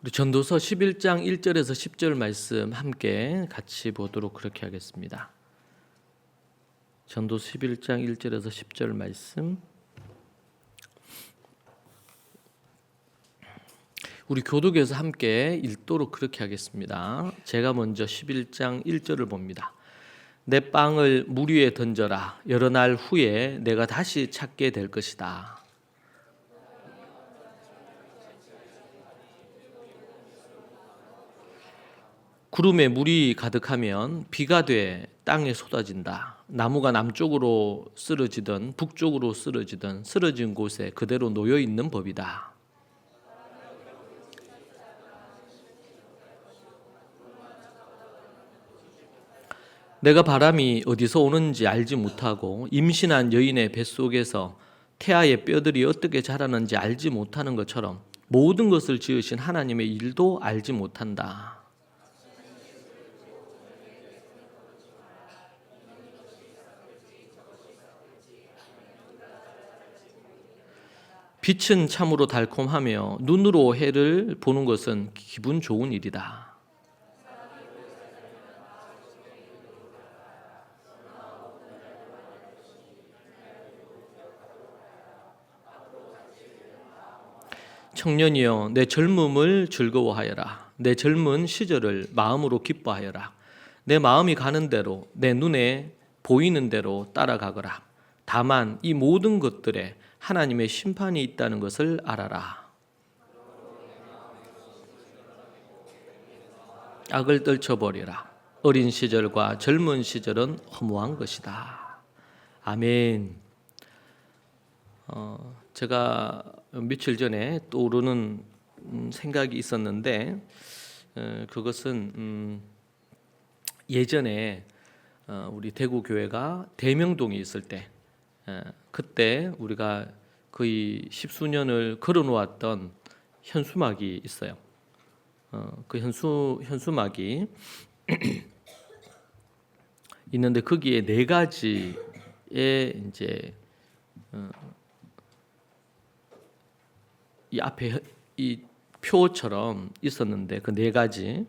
우리 전도서 11장 1절에서 10절 말씀 함께 같이 보도록 그렇게 하겠습니다. 전도서 11장 1절에서 10절 말씀. 우리 교독에서 함께 읽도록 그렇게 하겠습니다. 제가 먼저 11장 1절을 봅니다. 내 빵을 물 위에 던져라. 여러 날 후에 내가 다시 찾게 될 것이다. 구름에 물이 가득하면 비가 돼 땅에 쏟아진다. 나무가 남쪽으로 쓰러지든 북쪽으로 쓰러지든 쓰러진 곳에 그대로 놓여 있는 법이다. 내가 바람이 어디서 오는지 알지 못하고 임신한 여인의 뱃속에서 태아의 뼈들이 어떻게 자라는지 알지 못하는 것처럼 모든 것을 지으신 하나님의 일도 알지 못한다. 빛은 참으로 달콤하며 눈으로 해를 보는 것은 기분 좋은 일이다. 청년이여 내 젊음을 즐거워하여라. 내 젊은 시절을 마음으로 기뻐하여라. 내 마음이 가는 대로 내 눈에 보이는 대로 따라가거라. 다만 이 모든 것들에 하나님의 심판이 있다는 것을 알아라. 악을 떨쳐버리라. 어린 시절과 젊은 시절은 허무한 것이다. 아멘. 제가 며칠 전에 떠오르는 생각이 있었는데 그것은 예전에 우리 대구 교회가 대명동에 있을 때 그때 우리가 거의 십수년을 걸어놓았던 현수막이 있어요. 그 현수막이 있는데 거기에 네 가지의 이제 이 앞에 이 표처럼 있었는데 그 네 가지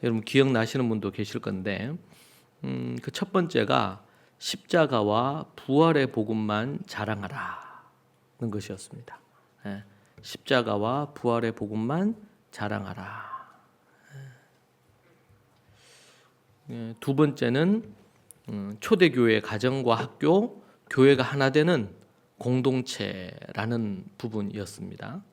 여러분 기억나시는 분도 계실 건데 그 첫 번째가 십자가와 부활의 복음만 자랑하라는 것이었습니다. 십자가와 부활의 복음만 자랑하라. 두 번째는 초대교회 가정과 학교, 교회가 하나 되는 공동체라는 부분이었습니다.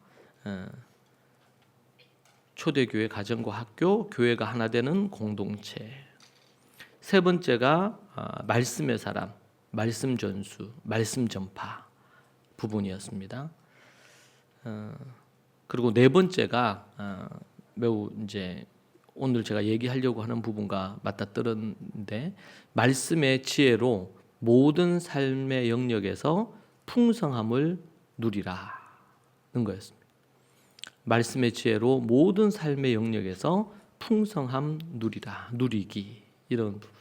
초대교회 가정과 학교, 교회가 하나 되는 공동체. 세 번째가 말씀의 사람, 말씀 전수, 말씀 전파 부분이었습니다. 그리고 네 번째가 매우 이제 오늘 제가 얘기하려고 하는 부분과 맞닿뜨는데 말씀의 지혜로 모든 삶의 영역에서 풍성함을 누리라는 거였습니다. 말씀의 지혜로 모든 삶의 영역에서 풍성함 누리라, 누리기 이런 부분이었어요.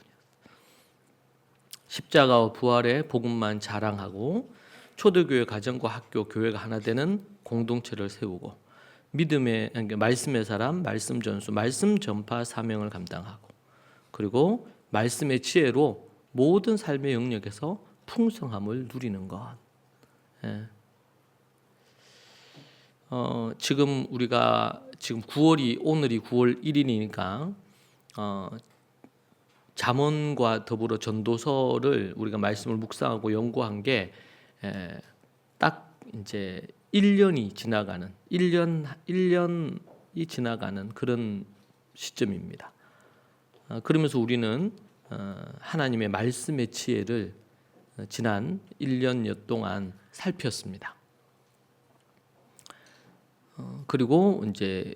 십자가와 부활의 복음만 자랑하고 초대교회 가정과 학교, 교회가 하나 되는 공동체를 세우고 믿음의 말씀의 사람, 말씀 전수, 말씀 전파 사명을 감당하고 그리고 말씀의 지혜로 모든 삶의 영역에서 풍성함을 누리는 것. 지금 우리가 지금 9월이 오늘이 9월 1일이니까 잠언과 더불어 전도서를 우리가 말씀을 묵상하고 연구한 게 딱 이제 1년이 지나가는 1년이 지나가는 그런 시점입니다. 그러면서 우리는 하나님의 말씀의 지혜를 지난 1년여 동안 살폈습니다. 그리고 이제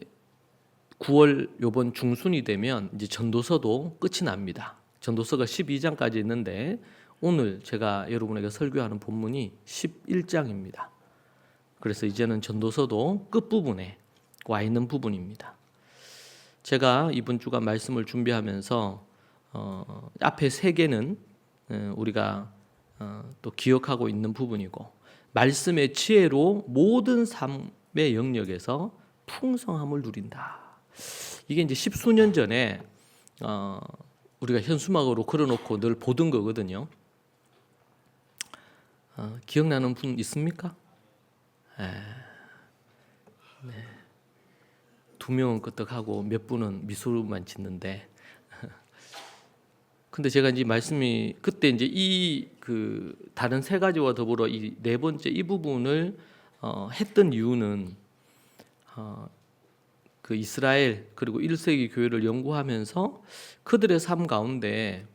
9월 요번 중순이 되면 이제 전도서도 끝이 납니다. 전도서가 12장까지 있는데 오늘 제가 여러분에게 설교하는 본문이 11장입니다. 그래서 이제는 전도서도 끝부분에 와 있는 부분입니다. 제가 이번 주간 말씀을 준비하면서 앞에 세 개는 우리가 또 기억하고 있는 부분이고 말씀의 지혜로 모든 삶의 영역에서 풍성함을 누린다. 이게 이제 십수년 전에 우리가 현수막으로 걸어놓고 늘 보던 거거든요. 기억나는 분 있습니까? 네. 2명은 끄떡하고 몇 분은 미소만 짓는데, 근데 제가 이제 말씀이 그때 이제 이 그 다른 3가지와 더불어 이 4번째 이 부분을 했던 이유는 그 이스라엘 그리고 1세기 교회를 연구하면서 그들의 삶 가운데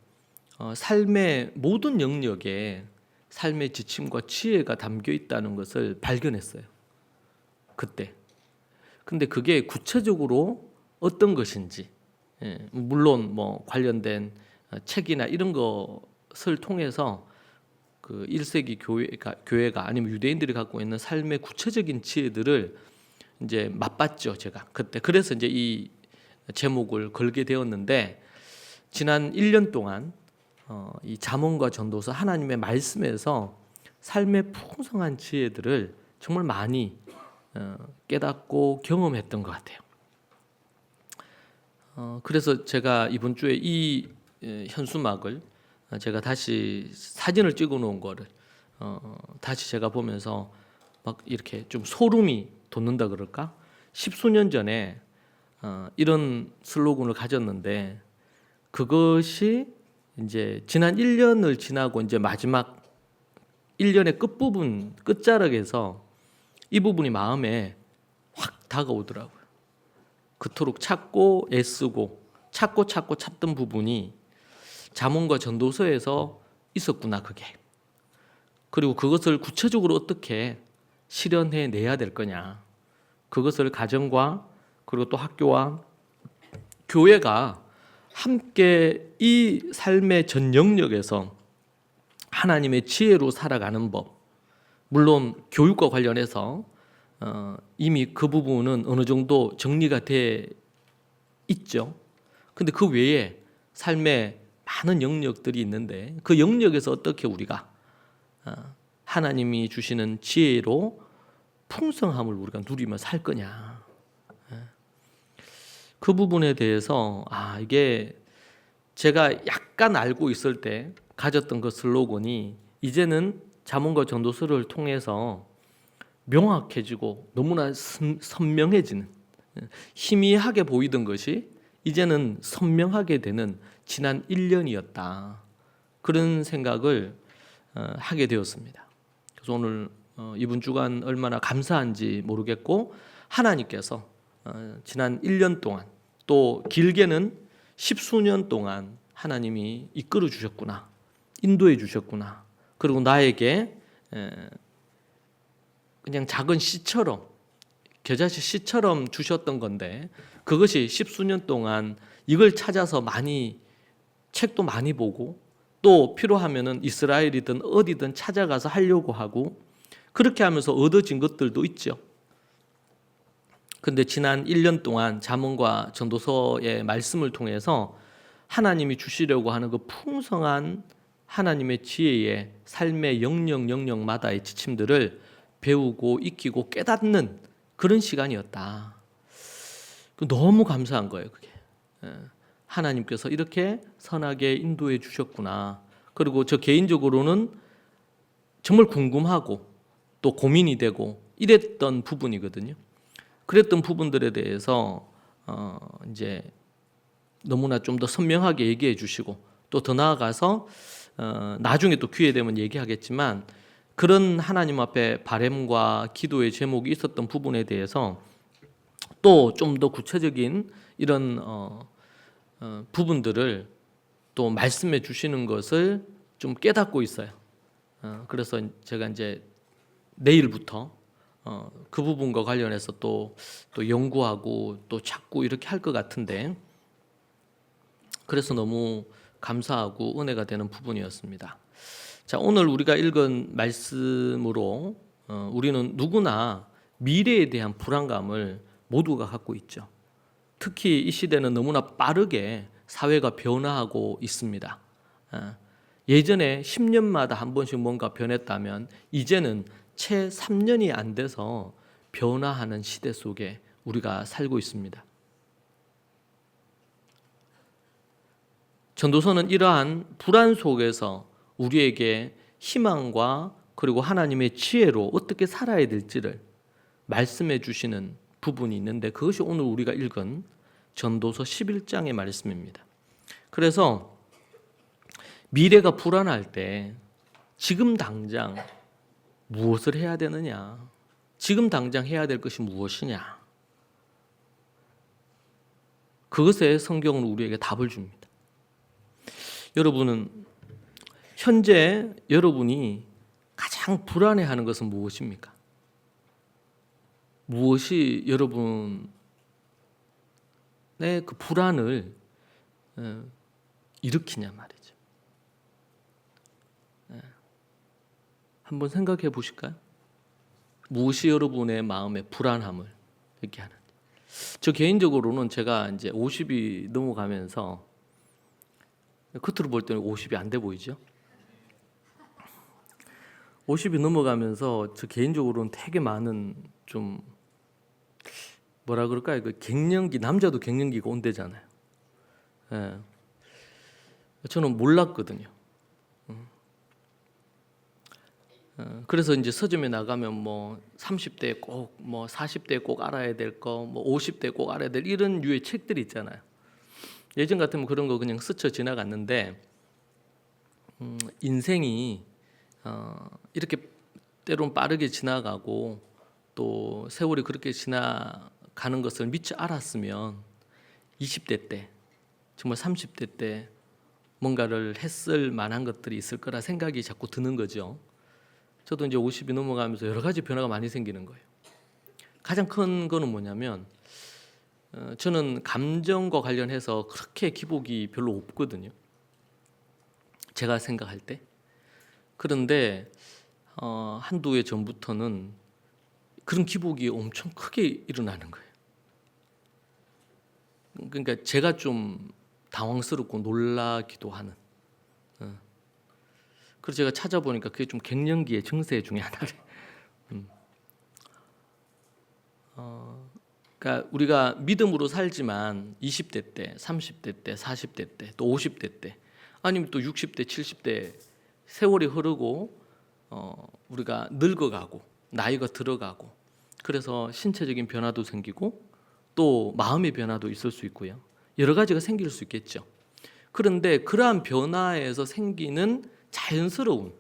삶의 모든 영역에 삶의 지침과 지혜가 담겨 있다는 것을 발견했어요. 그때. 근데 그게 구체적으로 어떤 것인지, 물론 뭐 관련된 책이나 이런 것을 통해서 그 1세기 교회가 아니면 유대인들이 갖고 있는 삶의 구체적인 지혜들을 이제 맛봤죠, 제가 그때. 그래서 이제 이 제목을 걸게 되었는데, 지난 1년 동안 이 잠언과 전도서 하나님의 말씀에서 삶의 풍성한 지혜들을 정말 많이 깨닫고 경험했던 것 같아요. 그래서 제가 이번 주에 이 현수막을 제가 다시 사진을 찍어 놓은 거를 다시 제가 보면서 막 이렇게 좀 소름이 돋는다 그럴까? 10수년 전에 이런 슬로건을 가졌는데, 그것이 이제 지난 1년을 지나고 이제 마지막 1년의 끝부분, 끝자락에서 이 부분이 마음에 확 다가오더라고요. 그토록 찾고 애쓰고 찾고 찾던 부분이 잠언과 전도서에서 있었구나, 그게. 그리고 그것을 구체적으로 어떻게 실현해 내야 될 거냐, 그것을 가정과 그리고 또 학교와 교회가 함께 이 삶의 전 영역에서 하나님의 지혜로 살아가는 법, 물론 교육과 관련해서 이미 그 부분은 어느 정도 정리가 돼 있죠. 근데 그 외에 삶의 많은 영역들이 있는데, 그 영역에서 어떻게 우리가 하나님이 주시는 지혜로 풍성함을 우리가 누리며 살 거냐, 그 부분에 대해서 이게 제가 약간 알고 있을 때 가졌던 그 슬로건이 이제는 잠언과 전도서를 통해서 명확해지고 너무나 선명해지는, 희미하게 보이던 것이 이제는 선명하게 되는 지난 1년이었다. 그런 생각을 하게 되었습니다. 그래서 오늘 이번 주간 얼마나 감사한지 모르겠고, 하나님께서 지난 1년 동안, 또 길게는 10수년 동안 하나님이 이끌어 주셨구나, 인도해 주셨구나. 그리고 나에게 그냥 작은 씨처럼, 겨자씨 씨처럼 주셨던 건데, 그것이 10수년 동안 이걸 찾아서 많이 책도 많이 보고, 또 필요하면은 이스라엘이든 어디든 찾아가서 하려고 하고, 그렇게 하면서 얻어진 것들도 있죠. 근데 지난 1년 동안 잠언과 전도서의 말씀을 통해서 하나님이 주시려고 하는 그 풍성한 하나님의 지혜의 삶의 영역마다의 지침들을 배우고 익히고 깨닫는 그런 시간이었다. 너무 감사한 거예요, 그게. 하나님께서 이렇게 선하게 인도해 주셨구나. 그리고 저 개인적으로는 정말 궁금하고 또 고민이 되고 이랬던 부분이거든요. 그랬던 부분들에 대해서 이제 너무나 좀 더 선명하게 얘기해 주시고, 또 더 나아가서 나중에 또 기회 되면 얘기하겠지만, 그런 하나님 앞에 바램과 기도의 제목이 있었던 부분에 대해서 또 좀 더 구체적인 이런 부분들을 또 말씀해 주시는 것을 좀 깨닫고 있어요. 그래서 제가 이제 내일부터 그 부분과 관련해서 또 연구하고 또 찾고 이렇게 할 것 같은데, 그래서 너무 감사하고 은혜가 되는 부분이었습니다. 자, 오늘 우리가 읽은 말씀으로 우리는 누구나 미래에 대한 불안감을 모두가 갖고 있죠. 특히 이 시대는 너무나 빠르게 사회가 변화하고 있습니다. 예전에 10년마다 한 번씩 뭔가 변했다면, 이제는 채 3년이 안 돼서 변화하는 시대 속에 우리가 살고 있습니다. 전도서는 이러한 불안 속에서 우리에게 희망과 그리고 하나님의 지혜로 어떻게 살아야 될지를 말씀해 주시는 부분이 있는데, 그것이 오늘 우리가 읽은 전도서 11장의 말씀입니다. 그래서 미래가 불안할 때 지금 당장 무엇을 해야 되느냐, 지금 당장 해야 될 것이 무엇이냐, 그것에 성경은 우리에게 답을 줍니다. 여러분은 현재 여러분이 가장 불안해하는 것은 무엇입니까? 무엇이 여러분의 그 불안을 일으키냐 말이죠. 한번 생각해 보실까요? 무엇이 여러분의 마음의 불안함을 이렇게 하는지. 저 개인적으로는 제가 이제 50이 넘어가면서, 겉으로 볼 때는 50이 안 돼 보이죠? 50이 넘어가면서 저 개인적으로는 되게 많은 좀 뭐라 그럴까요? 그 갱년기, 남자도 갱년기가 온대잖아요. 예. 저는 몰랐거든요. 그래서 이제 서점에 나가면 뭐 30대에 꼭, 뭐 40대에 꼭 알아야 될 거, 뭐 50대에 꼭 알아야 될 이런 류의 책들이 있잖아요. 예전 같으면 그런 거 그냥 스쳐 지나갔는데, 인생이 이렇게 때론 빠르게 지나가고 또 세월이 그렇게 지나가는 것을 미처 알았으면 20대 때, 정말 30대 때 뭔가를 했을 만한 것들이 있을 거라 생각이 자꾸 드는 거죠. 저도 이제 50이 넘어가면서 여러 가지 변화가 많이 생기는 거예요. 가장 큰 거는 뭐냐면, 저는 감정과 관련해서 그렇게 기복이 별로 없거든요, 제가 생각할 때. 그런데 한두 해 전부터는 그런 기복이 엄청 크게 일어나는 거예요. 그러니까 제가 좀 당황스럽고 놀라기도 하는. 그래서 제가 찾아보니까 그게 좀 갱년기의 증세 중에 하나래. 그러니까 우리가 믿음으로 살지만 20대 때, 30대 때, 40대 때, 또 50대 때, 아니면 또 60대, 70대 세월이 흐르고 우리가 늙어가고 나이가 들어가고, 그래서 신체적인 변화도 생기고 또 마음의 변화도 있을 수 있고요. 여러 가지가 생길 수 있겠죠. 그런데 그러한 변화에서 생기는 자연스러운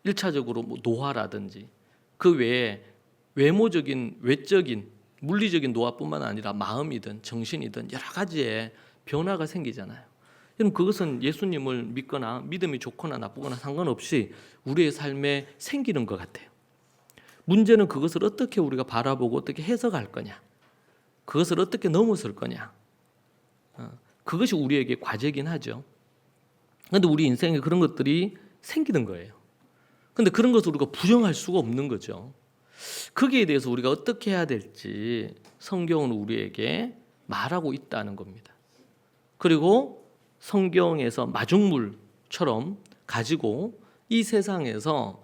1차적으로 뭐 노화라든지 그 외에 외모적인, 외적인, 물리적인 노화뿐만 아니라 마음이든 정신이든 여러 가지의 변화가 생기잖아요. 여러분, 그것은 예수님을 믿거나 믿음이 좋거나 나쁘거나 상관없이 우리의 삶에 생기는 것 같아요. 문제는 그것을 어떻게 우리가 바라보고 어떻게 해석할 거냐, 그것을 어떻게 넘어설 거냐, 그것이 우리에게 과제긴 하죠. 그런데 우리 인생에 그런 것들이 생기는 거예요. 그런데 그런 것을 우리가 부정할 수가 없는 거죠. 거기에 대해서 우리가 어떻게 해야 될지 성경은 우리에게 말하고 있다는 겁니다. 그리고 성경에서 마중물처럼 가지고 이 세상에서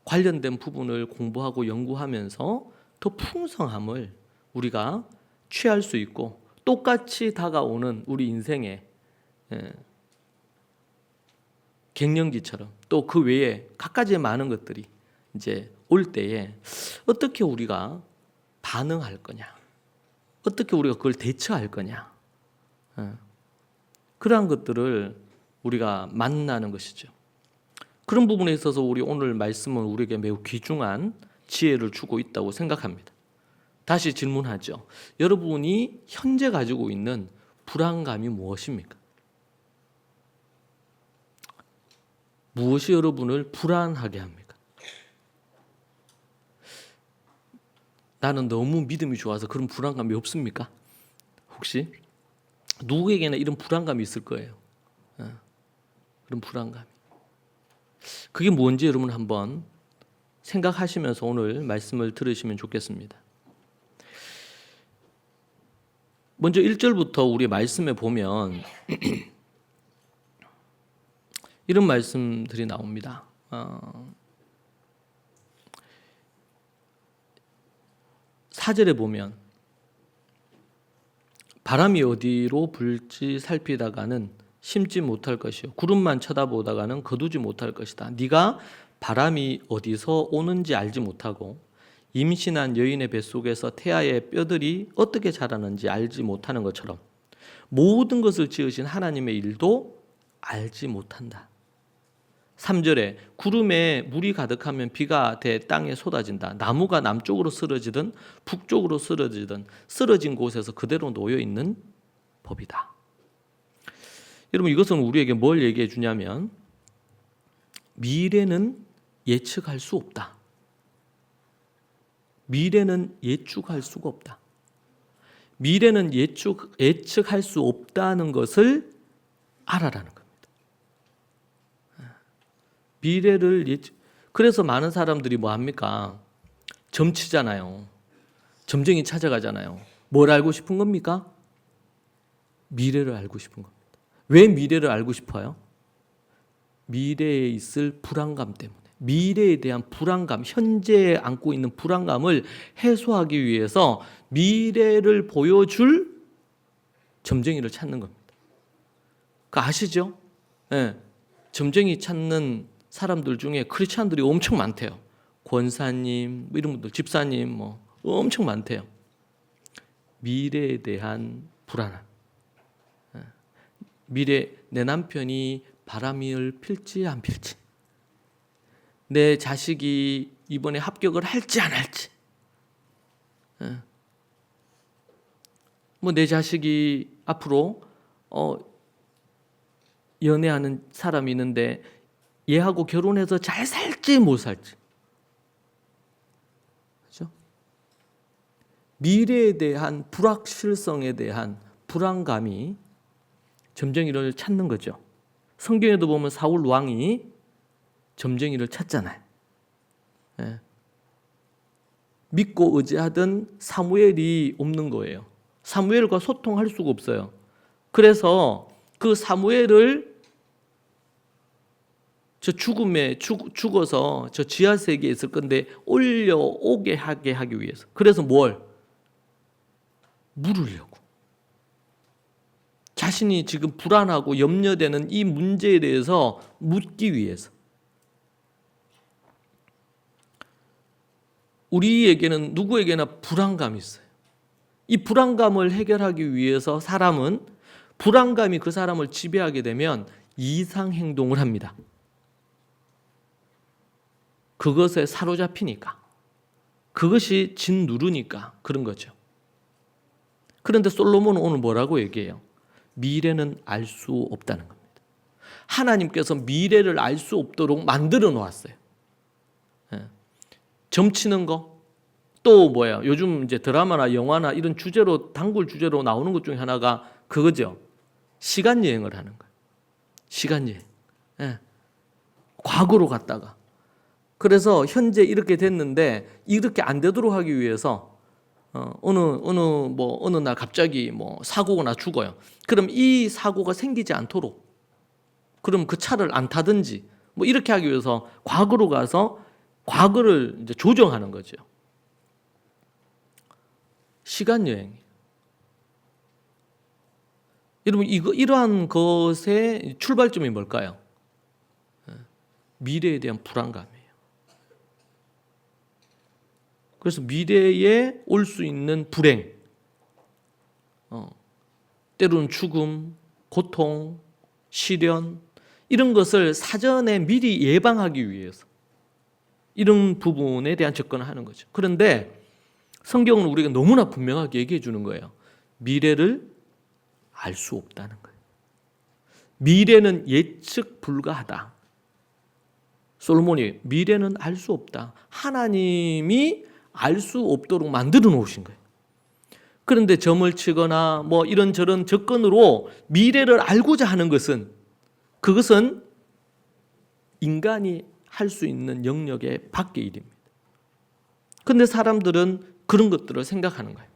관련된 부분을 공부하고 연구하면서 더 풍성함을 우리가 취할 수 있고, 똑같이 다가오는 우리 인생의 갱년기처럼 또 그 외에 갖가지의 많은 것들이 이제 올 때에 어떻게 우리가 반응할 거냐, 어떻게 우리가 그걸 대처할 거냐, 그러한 것들을 우리가 만나는 것이죠. 그런 부분에 있어서 우리 오늘 말씀은 우리에게 매우 귀중한 지혜를 주고 있다고 생각합니다. 다시 질문하죠. 여러분이 현재 가지고 있는 불안감이 무엇입니까? 무엇이 여러분을 불안하게 합니까? 나는 너무 믿음이 좋아서 그런 불안감이 없습니까? 혹시 누구에게나 이런 불안감이 있을 거예요. 그런 불안감이. 그게 뭔지 여러분 한번 생각하시면서 오늘 말씀을 들으시면 좋겠습니다. 먼저 1절부터 우리 말씀에 보면 이런 말씀들이 나옵니다. 4절에 보면 바람이 어디로 불지 살피다가는 심지 못할 것이요 구름만 쳐다보다가는 거두지 못할 것이다. 네가 바람이 어디서 오는지 알지 못하고 임신한 여인의 뱃속에서 태아의 뼈들이 어떻게 자라는지 알지 못하는 것처럼 모든 것을 지으신 하나님의 일도 알지 못한다. 3절에 구름에 물이 가득하면 비가 대 땅에 쏟아진다. 나무가 남쪽으로 쓰러지든 북쪽으로 쓰러지든 쓰러진 곳에서 그대로 놓여 있는 법이다. 여러분, 이것은 우리에게 뭘 얘기해 주냐면 미래는 예측할 수 없다. 미래는 예측할 수가 없다. 미래는 예측할 수 없다는 것을 알아라는 겁니다. 미래를 그래서 많은 사람들이 뭐 합니까? 점치잖아요. 점쟁이 찾아가잖아요. 뭘 알고 싶은 겁니까? 미래를 알고 싶은 겁니다. 왜 미래를 알고 싶어요? 미래에 있을 불안감 때문에. 미래에 대한 불안감, 현재에 안고 있는 불안감을 해소하기 위해서 미래를 보여줄 점쟁이를 찾는 겁니다. 그거 아시죠? 네. 점쟁이 찾는 사람들 중에 크리스찬들이 엄청 많대요. 권사님, 이런 분들, 집사님, 엄청 많대요. 미래에 대한 불안함. 미래, 내 남편이 바람을 필지 안 필지, 내 자식이 이번에 합격을 할지 안 할지, 내 자식이 앞으로 연애하는 사람이 있는데 얘하고 결혼해서 잘 살지 못 살지. 그렇죠? 미래에 대한 불확실성에 대한 불안감이 점쟁이를 찾는 거죠. 성경에도 보면 사울 왕이 점쟁이를 찾잖아요. 예. 믿고 의지하던 사무엘이 없는 거예요. 사무엘과 소통할 수가 없어요. 그래서 그 사무엘을 저 죽음에 죽어서 저 지하세계에 있을 건데 올려오게 하기 위해서. 그래서 뭘? 물으려고. 자신이 지금 불안하고 염려되는 이 문제에 대해서 묻기 위해서. 우리에게는 누구에게나 불안감이 있어요. 이 불안감을 해결하기 위해서 사람은 불안감이 그 사람을 지배하게 되면 이상 행동을 합니다. 그것에 사로잡히니까. 그것이 짓누르니까 그런 거죠. 그런데 솔로몬은 오늘 뭐라고 얘기해요? 미래는 알 수 없다는 겁니다. 하나님께서 미래를 알 수 없도록 만들어 놓았어요. 점치는 거, 또 뭐예요? 요즘 이제 드라마나 영화나 이런 주제로, 단골 주제로 나오는 것 중에 하나가 그거죠. 시간 여행을 하는 거예요. 시간 여행. 과거로 갔다가. 그래서 현재 이렇게 됐는데 이렇게 안 되도록 하기 위해서 어느 날 갑자기 사고가 나 죽어요. 그럼 이 사고가 생기지 않도록, 그럼 그 차를 안 타든지 이렇게 하기 위해서 과거로 가서 과거를 이제 조정하는 거죠. 시간 여행이에요. 여러분, 이러한 것의 출발점이 뭘까요? 미래에 대한 불안감이에요. 그래서 미래에 올 수 있는 불행, 때로는 죽음, 고통, 시련, 이런 것을 사전에 미리 예방하기 위해서 이런 부분에 대한 접근을 하는 거죠. 그런데 성경은 우리가 너무나 분명하게 얘기해 주는 거예요. 미래를 알 수 없다는 거예요. 미래는 예측 불가하다. 솔로몬이 미래는 알 수 없다. 하나님이 알 수 없도록 만들어 놓으신 거예요. 그런데 점을 치거나 이런저런 접근으로 미래를 알고자 하는 것은, 그것은 인간이 할 수 있는 영역의 밖의 일입니다. 그런데 사람들은 그런 것들을 생각하는 거예요.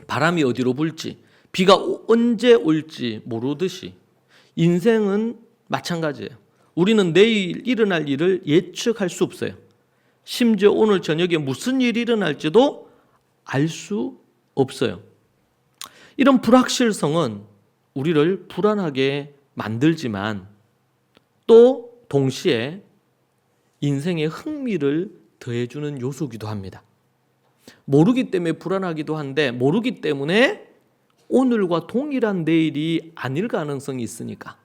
바람이 어디로 불지, 비가 언제 올지 모르듯이 인생은 마찬가지예요. 우리는 내일 일어날 일을 예측할 수 없어요. 심지어 오늘 저녁에 무슨 일이 일어날지도 알 수 없어요. 이런 불확실성은 우리를 불안하게 만들지만 또 동시에 인생의 흥미를 더해주는 요소기도 합니다. 모르기 때문에 불안하기도 한데 모르기 때문에 오늘과 동일한 내일이 아닐 가능성이 있으니까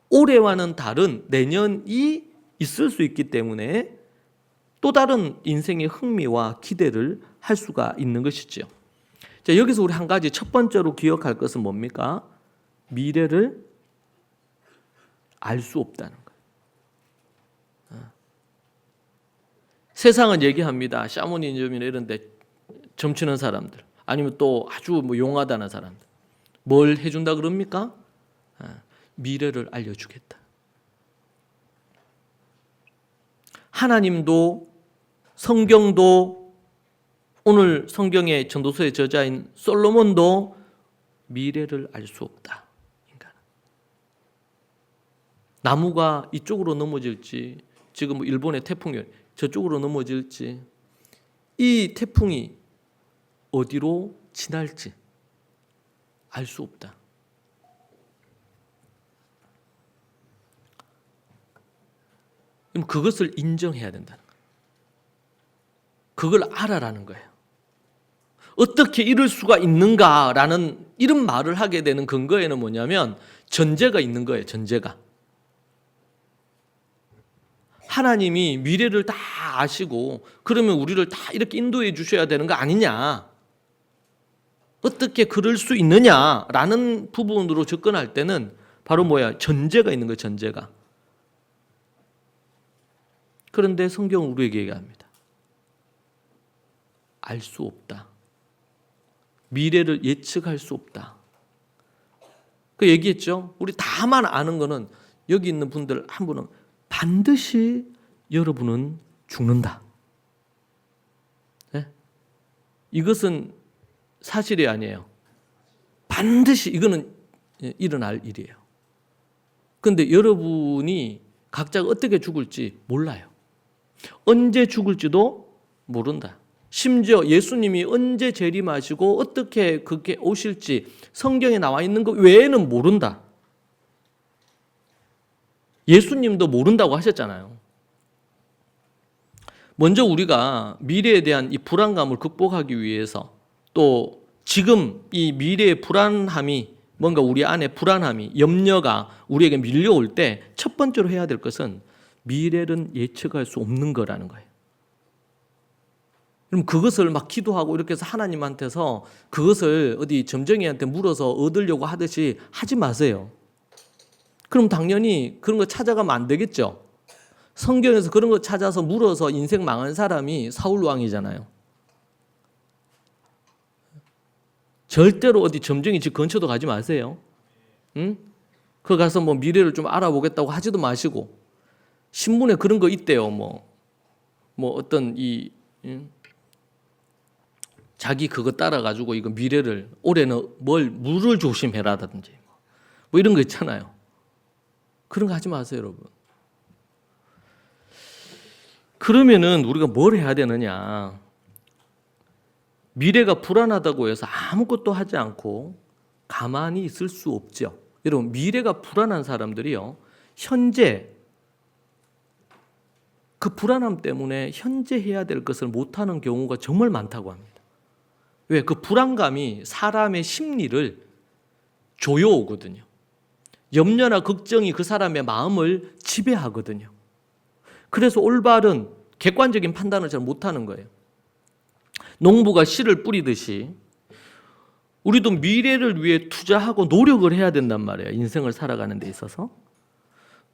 올해와는 다른 내년이 있을 수 있기 때문에 또 다른 인생의 흥미와 기대를 할 수가 있는 것이죠. 자, 여기서 우리 한 가지 첫 번째로 기억할 것은 뭡니까? 미래를 알 수 없다는 거예요. 세상은 얘기합니다. 샤머니즘이나 이런 데 점치는 사람들 아니면 또 아주 용하다는 사람들 뭘 해준다 그럽니까? 미래를 알려주겠다. 하나님도 성경도 오늘 성경의 전도서의 저자인 솔로몬도 미래를 알 수 없다. 인간은. 나무가 이쪽으로 넘어질지 지금 일본의 태풍이 저쪽으로 넘어질지 이 태풍이 어디로 지날지 알 수 없다. 그럼 그것을 인정해야 된다는 거예요. 그걸 알아라는 거예요. 어떻게 이럴 수가 있는가라는 이런 말을 하게 되는 근거에는 뭐냐면 전제가 있는 거예요. 전제가. 하나님이 미래를 다 아시고 그러면 우리를 다 이렇게 인도해 주셔야 되는 거 아니냐. 어떻게 그럴 수 있느냐라는 부분으로 접근할 때는 바로 뭐야? 전제가 있는 거예요. 전제가. 그런데 성경은 우리에게 얘기합니다. 알 수 없다. 미래를 예측할 수 없다. 그 얘기했죠. 우리 다만 아는 거는 여기 있는 분들 한 분은 반드시 여러분은 죽는다. 네? 이것은 사실이 아니에요. 반드시 이거는 일어날 일이에요. 그런데 여러분이 각자가 어떻게 죽을지 몰라요. 언제 죽을지도 모른다. 심지어 예수님이 언제 재림하시고 어떻게 그게 오실지 성경에 나와 있는 것 외에는 모른다. 예수님도 모른다고 하셨잖아요. 먼저 우리가 미래에 대한 이 불안감을 극복하기 위해서 또 지금 이 미래의 불안함이 뭔가 우리 안에 불안함이 염려가 우리에게 밀려올 때 첫 번째로 해야 될 것은 미래는 예측할 수 없는 거라는 거예요. 그럼 그것을 막 기도하고 이렇게 해서 하나님한테서 그것을 어디 점쟁이한테 물어서 얻으려고 하듯이 하지 마세요. 그럼 당연히 그런 거 찾아가면 안 되겠죠. 성경에서 그런 거 찾아서 물어서 인생 망한 사람이 사울 왕이잖아요. 절대로 어디 점쟁이 집 근처도 가지 마세요. 응? 그 가서 뭐 미래를 좀 알아보겠다고 하지도 마시고 신문에 그런 거 있대요. 뭐 어떤 자기 그거 따라 가지고 이거 미래를 올해는 물을 조심해라든지 뭐 이런 거 있잖아요. 그런 거 하지 마세요, 여러분. 그러면은 우리가 뭘 해야 되느냐? 미래가 불안하다고 해서 아무것도 하지 않고 가만히 있을 수 없죠. 여러분, 미래가 불안한 사람들이요, 현재 그 불안함 때문에 현재 해야 될 것을 못하는 경우가 정말 많다고 합니다. 왜? 그 불안감이 사람의 심리를 조여오거든요. 염려나 걱정이 그 사람의 마음을 지배하거든요. 그래서 올바른 객관적인 판단을 잘 못하는 거예요. 농부가 씨를 뿌리듯이 우리도 미래를 위해 투자하고 노력을 해야 된단 말이에요. 인생을 살아가는 데 있어서.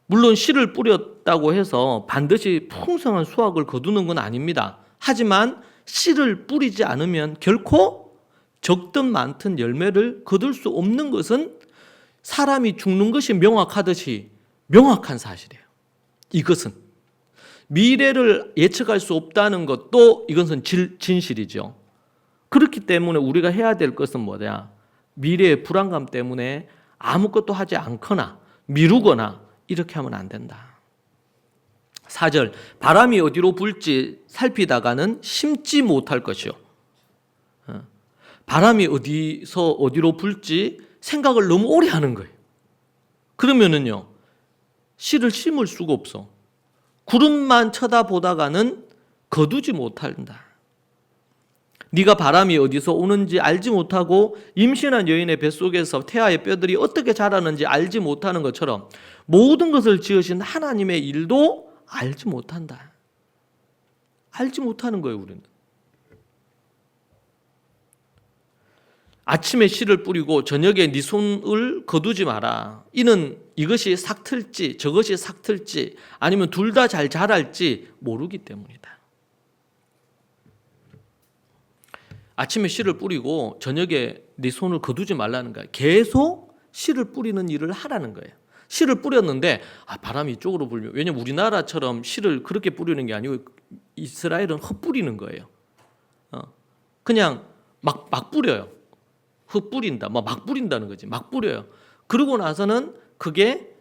물론 씨를 뿌렸다고 해서 반드시 풍성한 수확을 거두는 건 아닙니다. 하지만 씨를 뿌리지 않으면 결코 적든 많든 열매를 거둘 수 없는 것은 사람이 죽는 것이 명확하듯이 명확한 사실이에요. 이것은 미래를 예측할 수 없다는 것도 이것은 진실이죠. 그렇기 때문에 우리가 해야 될 것은 뭐냐? 미래의 불안감 때문에 아무것도 하지 않거나 미루거나 이렇게 하면 안 된다. 4절, 바람이 어디로 불지 살피다가는 심지 못할 것이요. 바람이 어디서 어디로 불지 생각을 너무 오래 하는 거예요. 그러면은요, 씨를 심을 수가 없어. 구름만 쳐다보다가는 거두지 못한다. 네가 바람이 어디서 오는지 알지 못하고 임신한 여인의 뱃속에서 태아의 뼈들이 어떻게 자라는지 알지 못하는 것처럼 모든 것을 지으신 하나님의 일도 알지 못한다. 알지 못하는 거예요, 우리는. 아침에 씨를 뿌리고 저녁에 네 손을 거두지 마라. 이는 이것이 삭틀지 저것이 삭틀지 아니면 둘 다 잘 자랄지 모르기 때문이다. 아침에 씨를 뿌리고 저녁에 네 손을 거두지 말라는 거예요. 계속 씨를 뿌리는 일을 하라는 거예요. 씨를 뿌렸는데 바람이 이쪽으로 불면, 왜냐면 우리나라처럼 씨를 그렇게 뿌리는 게 아니고 이스라엘은 흩뿌리는 거예요. 그냥 막 뿌려요. 흩뿌린다. 막 뿌린다는 거지. 막 뿌려요. 그러고 나서는 그게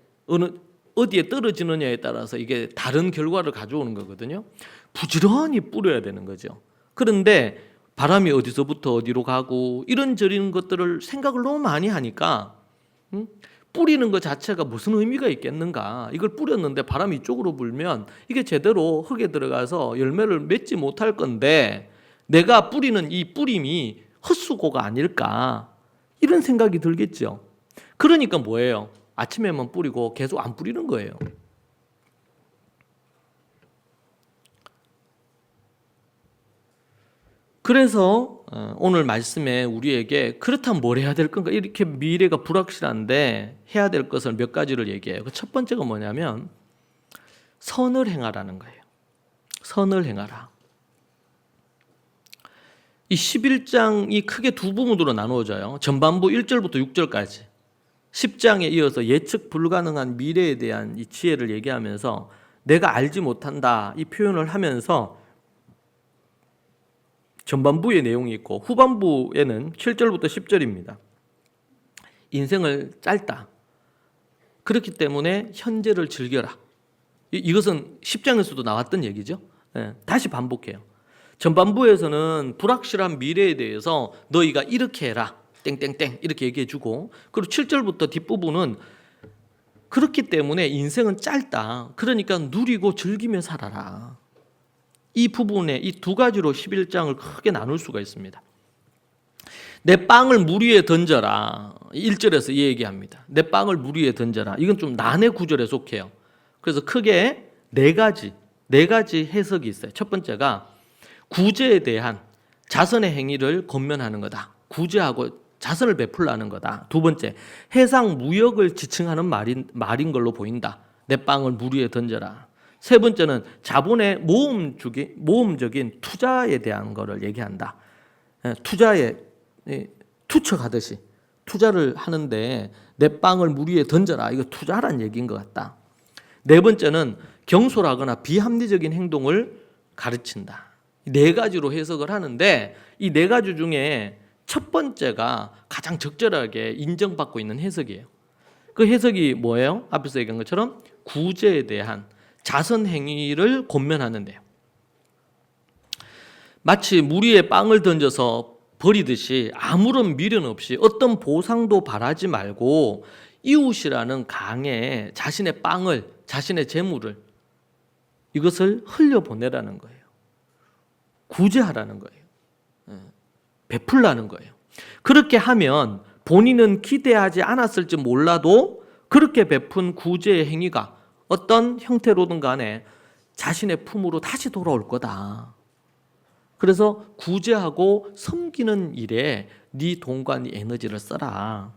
어디에 떨어지느냐에 따라서 이게 다른 결과를 가져오는 거거든요. 부지런히 뿌려야 되는 거죠. 그런데 바람이 어디서부터 어디로 가고 이런저런 것들을 생각을 너무 많이 하니까 뿌리는 것 자체가 무슨 의미가 있겠는가. 이걸 뿌렸는데 바람이 이쪽으로 불면 이게 제대로 흙에 들어가서 열매를 맺지 못할 건데 내가 뿌리는 이 뿌림이 헛수고가 아닐까, 이런 생각이 들겠죠. 그러니까 뭐예요? 아침에만 뿌리고 계속 안 뿌리는 거예요. 그래서 오늘 말씀에 우리에게 그렇다면 뭘 해야 될 건가? 이렇게 미래가 불확실한데 해야 될 것을 몇 가지를 얘기해요. 그 첫 번째가 뭐냐면 선을 행하라는 거예요. 선을 행하라. 이 11장이 크게 두 부분으로 나누어져요. 전반부 1절부터 6절까지. 10장에 이어서 예측 불가능한 미래에 대한 이 지혜를 얘기하면서 내가 알지 못한다 이 표현을 하면서 전반부의 내용이 있고 후반부에는 7절부터 10절입니다. 인생을 짧다. 그렇기 때문에 현재를 즐겨라. 이것은 10장에서도 나왔던 얘기죠. 다시 반복해요. 전반부에서는 불확실한 미래에 대해서 너희가 이렇게 해라. 땡땡땡 이렇게 얘기해 주고, 그리고 7절부터 뒷부분은 그렇기 때문에 인생은 짧다. 그러니까 누리고 즐기며 살아라. 이 부분에 이 두 가지로 11장을 크게 나눌 수가 있습니다. 내 빵을 물 위에 던져라. 1절에서 이 얘기합니다. 내 빵을 물 위에 던져라. 이건 좀 난해 구절에 속해요. 그래서 크게 네 가지 해석이 있어요. 첫 번째가 구제에 대한 자선의 행위를 권면하는 거다. 구제하고 자선을 베풀라는 거다. 두 번째, 해상 무역을 지칭하는 말인 걸로 보인다. 내 빵을 물 위에 던져라. 세 번째는 자본의 모험적인 투자에 대한 거를 얘기한다. 투자에 투척하듯이 투자를 하는데 내 빵을 물 위에 던져라. 이거 투자란 얘기인 것 같다. 네 번째는 경솔하거나 비합리적인 행동을 가르친다. 네 가지로 해석을 하는데 이 네 가지 중에 첫 번째가 가장 적절하게 인정받고 있는 해석이에요. 그 해석이 뭐예요? 앞에서 얘기한 것처럼 구제에 대한 자선 행위를 권면하는데요. 마치 물 위에 빵을 던져서 버리듯이 아무런 미련 없이 어떤 보상도 바라지 말고 이웃이라는 강에 자신의 빵을, 자신의 재물을 이것을 흘려보내라는 거예요. 구제하라는 거예요. 베풀라는 거예요. 그렇게 하면 본인은 기대하지 않았을지 몰라도 그렇게 베푼 구제의 행위가 어떤 형태로든 간에 자신의 품으로 다시 돌아올 거다. 그래서 구제하고 섬기는 일에 네 돈과 네 에너지를 써라.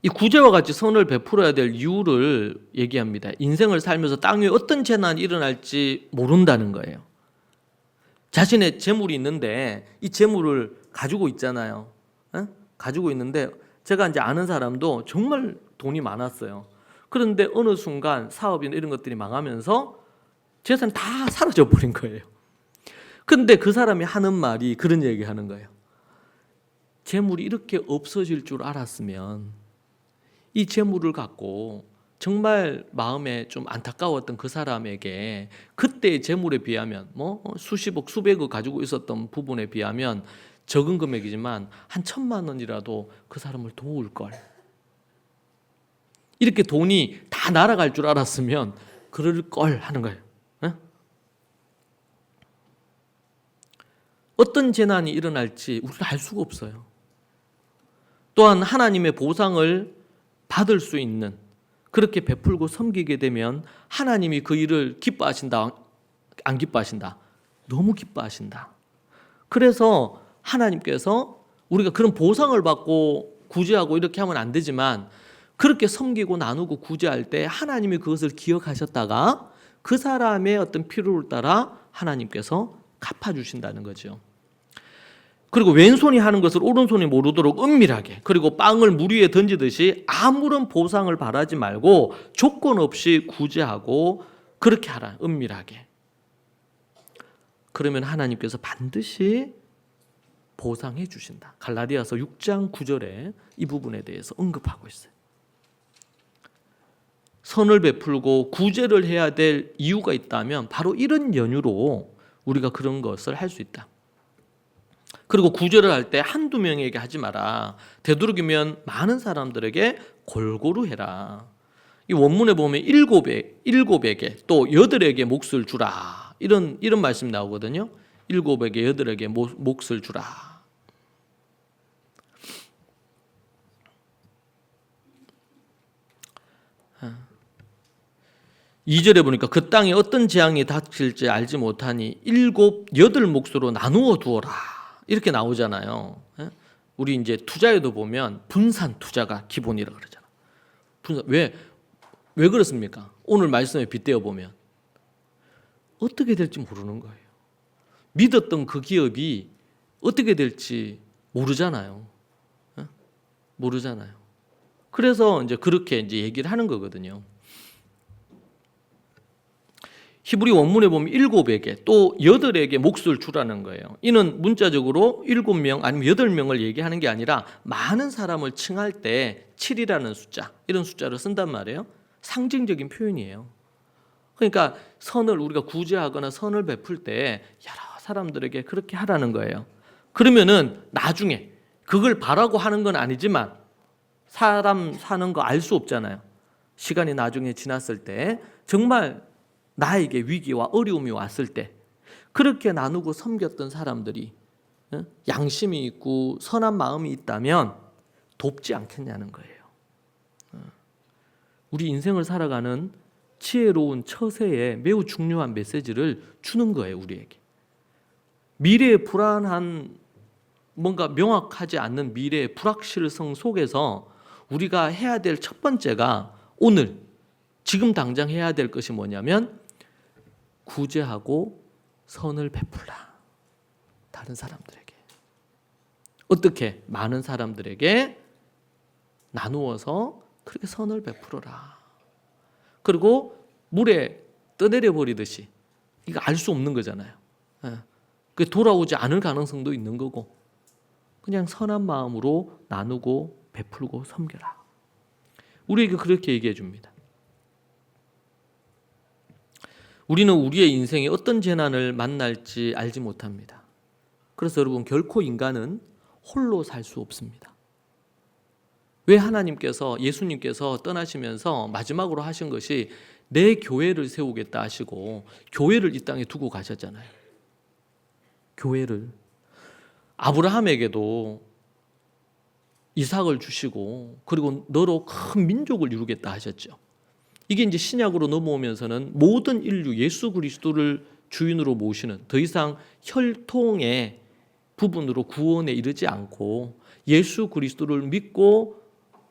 이 구제와 같이 선을 베풀어야 될 이유를 얘기합니다. 인생을 살면서 땅 위에 어떤 재난이 일어날지 모른다는 거예요. 자신의 재물이 있는데 이 재물을 가지고 있잖아요. 가지고 있는데 제가 이제 아는 사람도 정말 돈이 많았어요. 그런데 어느 순간 사업이나 이런 것들이 망하면서 재산이 다 사라져 버린 거예요. 근데 그 사람이 하는 말이 그런 얘기 하는 거예요. 재물이 이렇게 없어질 줄 알았으면 이 재물을 갖고 정말 마음에 좀 안타까웠던 그 사람에게 그때의 재물에 비하면 수십억 수백억 가지고 있었던 부분에 비하면 적은 금액이지만 한 1,000만 원이라도 그 사람을 도울 걸. 이렇게 돈이 다 날아갈 줄 알았으면 그럴 걸 하는 거예요. 어떤 재난이 일어날지 우리가 알 수가 없어요. 또한 하나님의 보상을 받을 수 있는, 그렇게 베풀고 섬기게 되면 하나님이 그 일을 기뻐하신다, 안 기뻐하신다? 너무 기뻐하신다. 그래서 하나님께서 우리가 그런 보상을 받고 구제하고 이렇게 하면 안 되지만 그렇게 섬기고 나누고 구제할 때 하나님이 그것을 기억하셨다가 그 사람의 어떤 필요를 따라 하나님께서 갚아주신다는 거죠. 그리고 왼손이 하는 것을 오른손이 모르도록 은밀하게, 그리고 빵을 물 위에 던지듯이 아무런 보상을 바라지 말고 조건 없이 구제하고 그렇게 하라, 은밀하게. 그러면 하나님께서 반드시 보상해 주신다. 갈라디아서 6장 9절에 이 부분에 대해서 언급하고 있어요. 선을 베풀고 구제를 해야 될 이유가 있다면 바로 이런 연유로 우리가 그런 것을 할 수 있다. 그리고 구제를 할 때 한두 명에게 하지 마라. 되도록이면 많은 사람들에게 골고루 해라. 이 원문에 보면 일곱에게 또 여덟에게 몫을 주라. 이런 말씀이 나오거든요. 일곱에게 여덟에게 몫을 주라. 2절에 보니까 그 땅에 어떤 재앙이 닥칠지 알지 못하니 일곱 여덟 몫으로 나누어 두어라. 이렇게 나오잖아요. 우리 이제 투자에도 보면 분산 투자가 기본이라고 그러잖아. 분산. 왜 그렇습니까? 오늘 말씀에 빗대어 보면 어떻게 될지 모르는 거예요. 믿었던 그 기업이 어떻게 될지 모르잖아요. 모르잖아요. 그래서 이제 그렇게 이제 얘기를 하는 거거든요. 히브리 원문에 보면 일곱에게 또 여덟에게 몫을 주라는 거예요. 이는 문자적으로 7명 아니면 8명을 얘기하는 게 아니라 많은 사람을 칭할 때 7이라는 숫자, 이런 숫자를 쓴단 말이에요. 상징적인 표현이에요. 그러니까 선을 우리가 구제하거나 선을 베풀 때 여러 사람들에게 그렇게 하라는 거예요. 그러면은 나중에 그걸 바라고 하는 건 아니지만 사람 사는 거 알 수 없잖아요. 시간이 나중에 지났을 때 정말 나에게 위기와 어려움이 왔을 때 그렇게 나누고 섬겼던 사람들이 양심이 있고 선한 마음이 있다면 돕지 않겠냐는 거예요. 우리 인생을 살아가는 지혜로운 처세에 매우 중요한 메시지를 주는 거예요, 우리에게. 미래의 불안한, 뭔가 명확하지 않는 미래의 불확실성 속에서 우리가 해야 될 첫 번째가 오늘 지금 당장 해야 될 것이 뭐냐면 구제하고 선을 베풀라. 다른 사람들에게. 어떻게? 많은 사람들에게 나누어서 그렇게 선을 베풀어라. 그리고 물에 떠내려 버리듯이, 이거 알 수 없는 거잖아요. 그 돌아오지 않을 가능성도 있는 거고, 그냥 선한 마음으로 나누고 베풀고 섬겨라. 우리에게 그렇게 얘기해 줍니다. 우리는 우리의 인생에 어떤 재난을 만날지 알지 못합니다. 그래서 여러분, 결코 인간은 홀로 살 수 없습니다. 왜 하나님께서, 예수님께서 떠나시면서 마지막으로 하신 것이 내 교회를 세우겠다 하시고 교회를 이 땅에 두고 가셨잖아요. 교회를. 아브라함에게도 이삭을 주시고 그리고 너로 큰 민족을 이루겠다 하셨죠. 이게 이제 신약으로 넘어오면서는 모든 인류 예수 그리스도를 주인으로 모시는, 더 이상 혈통의 부분으로 구원에 이르지 않고 예수 그리스도를 믿고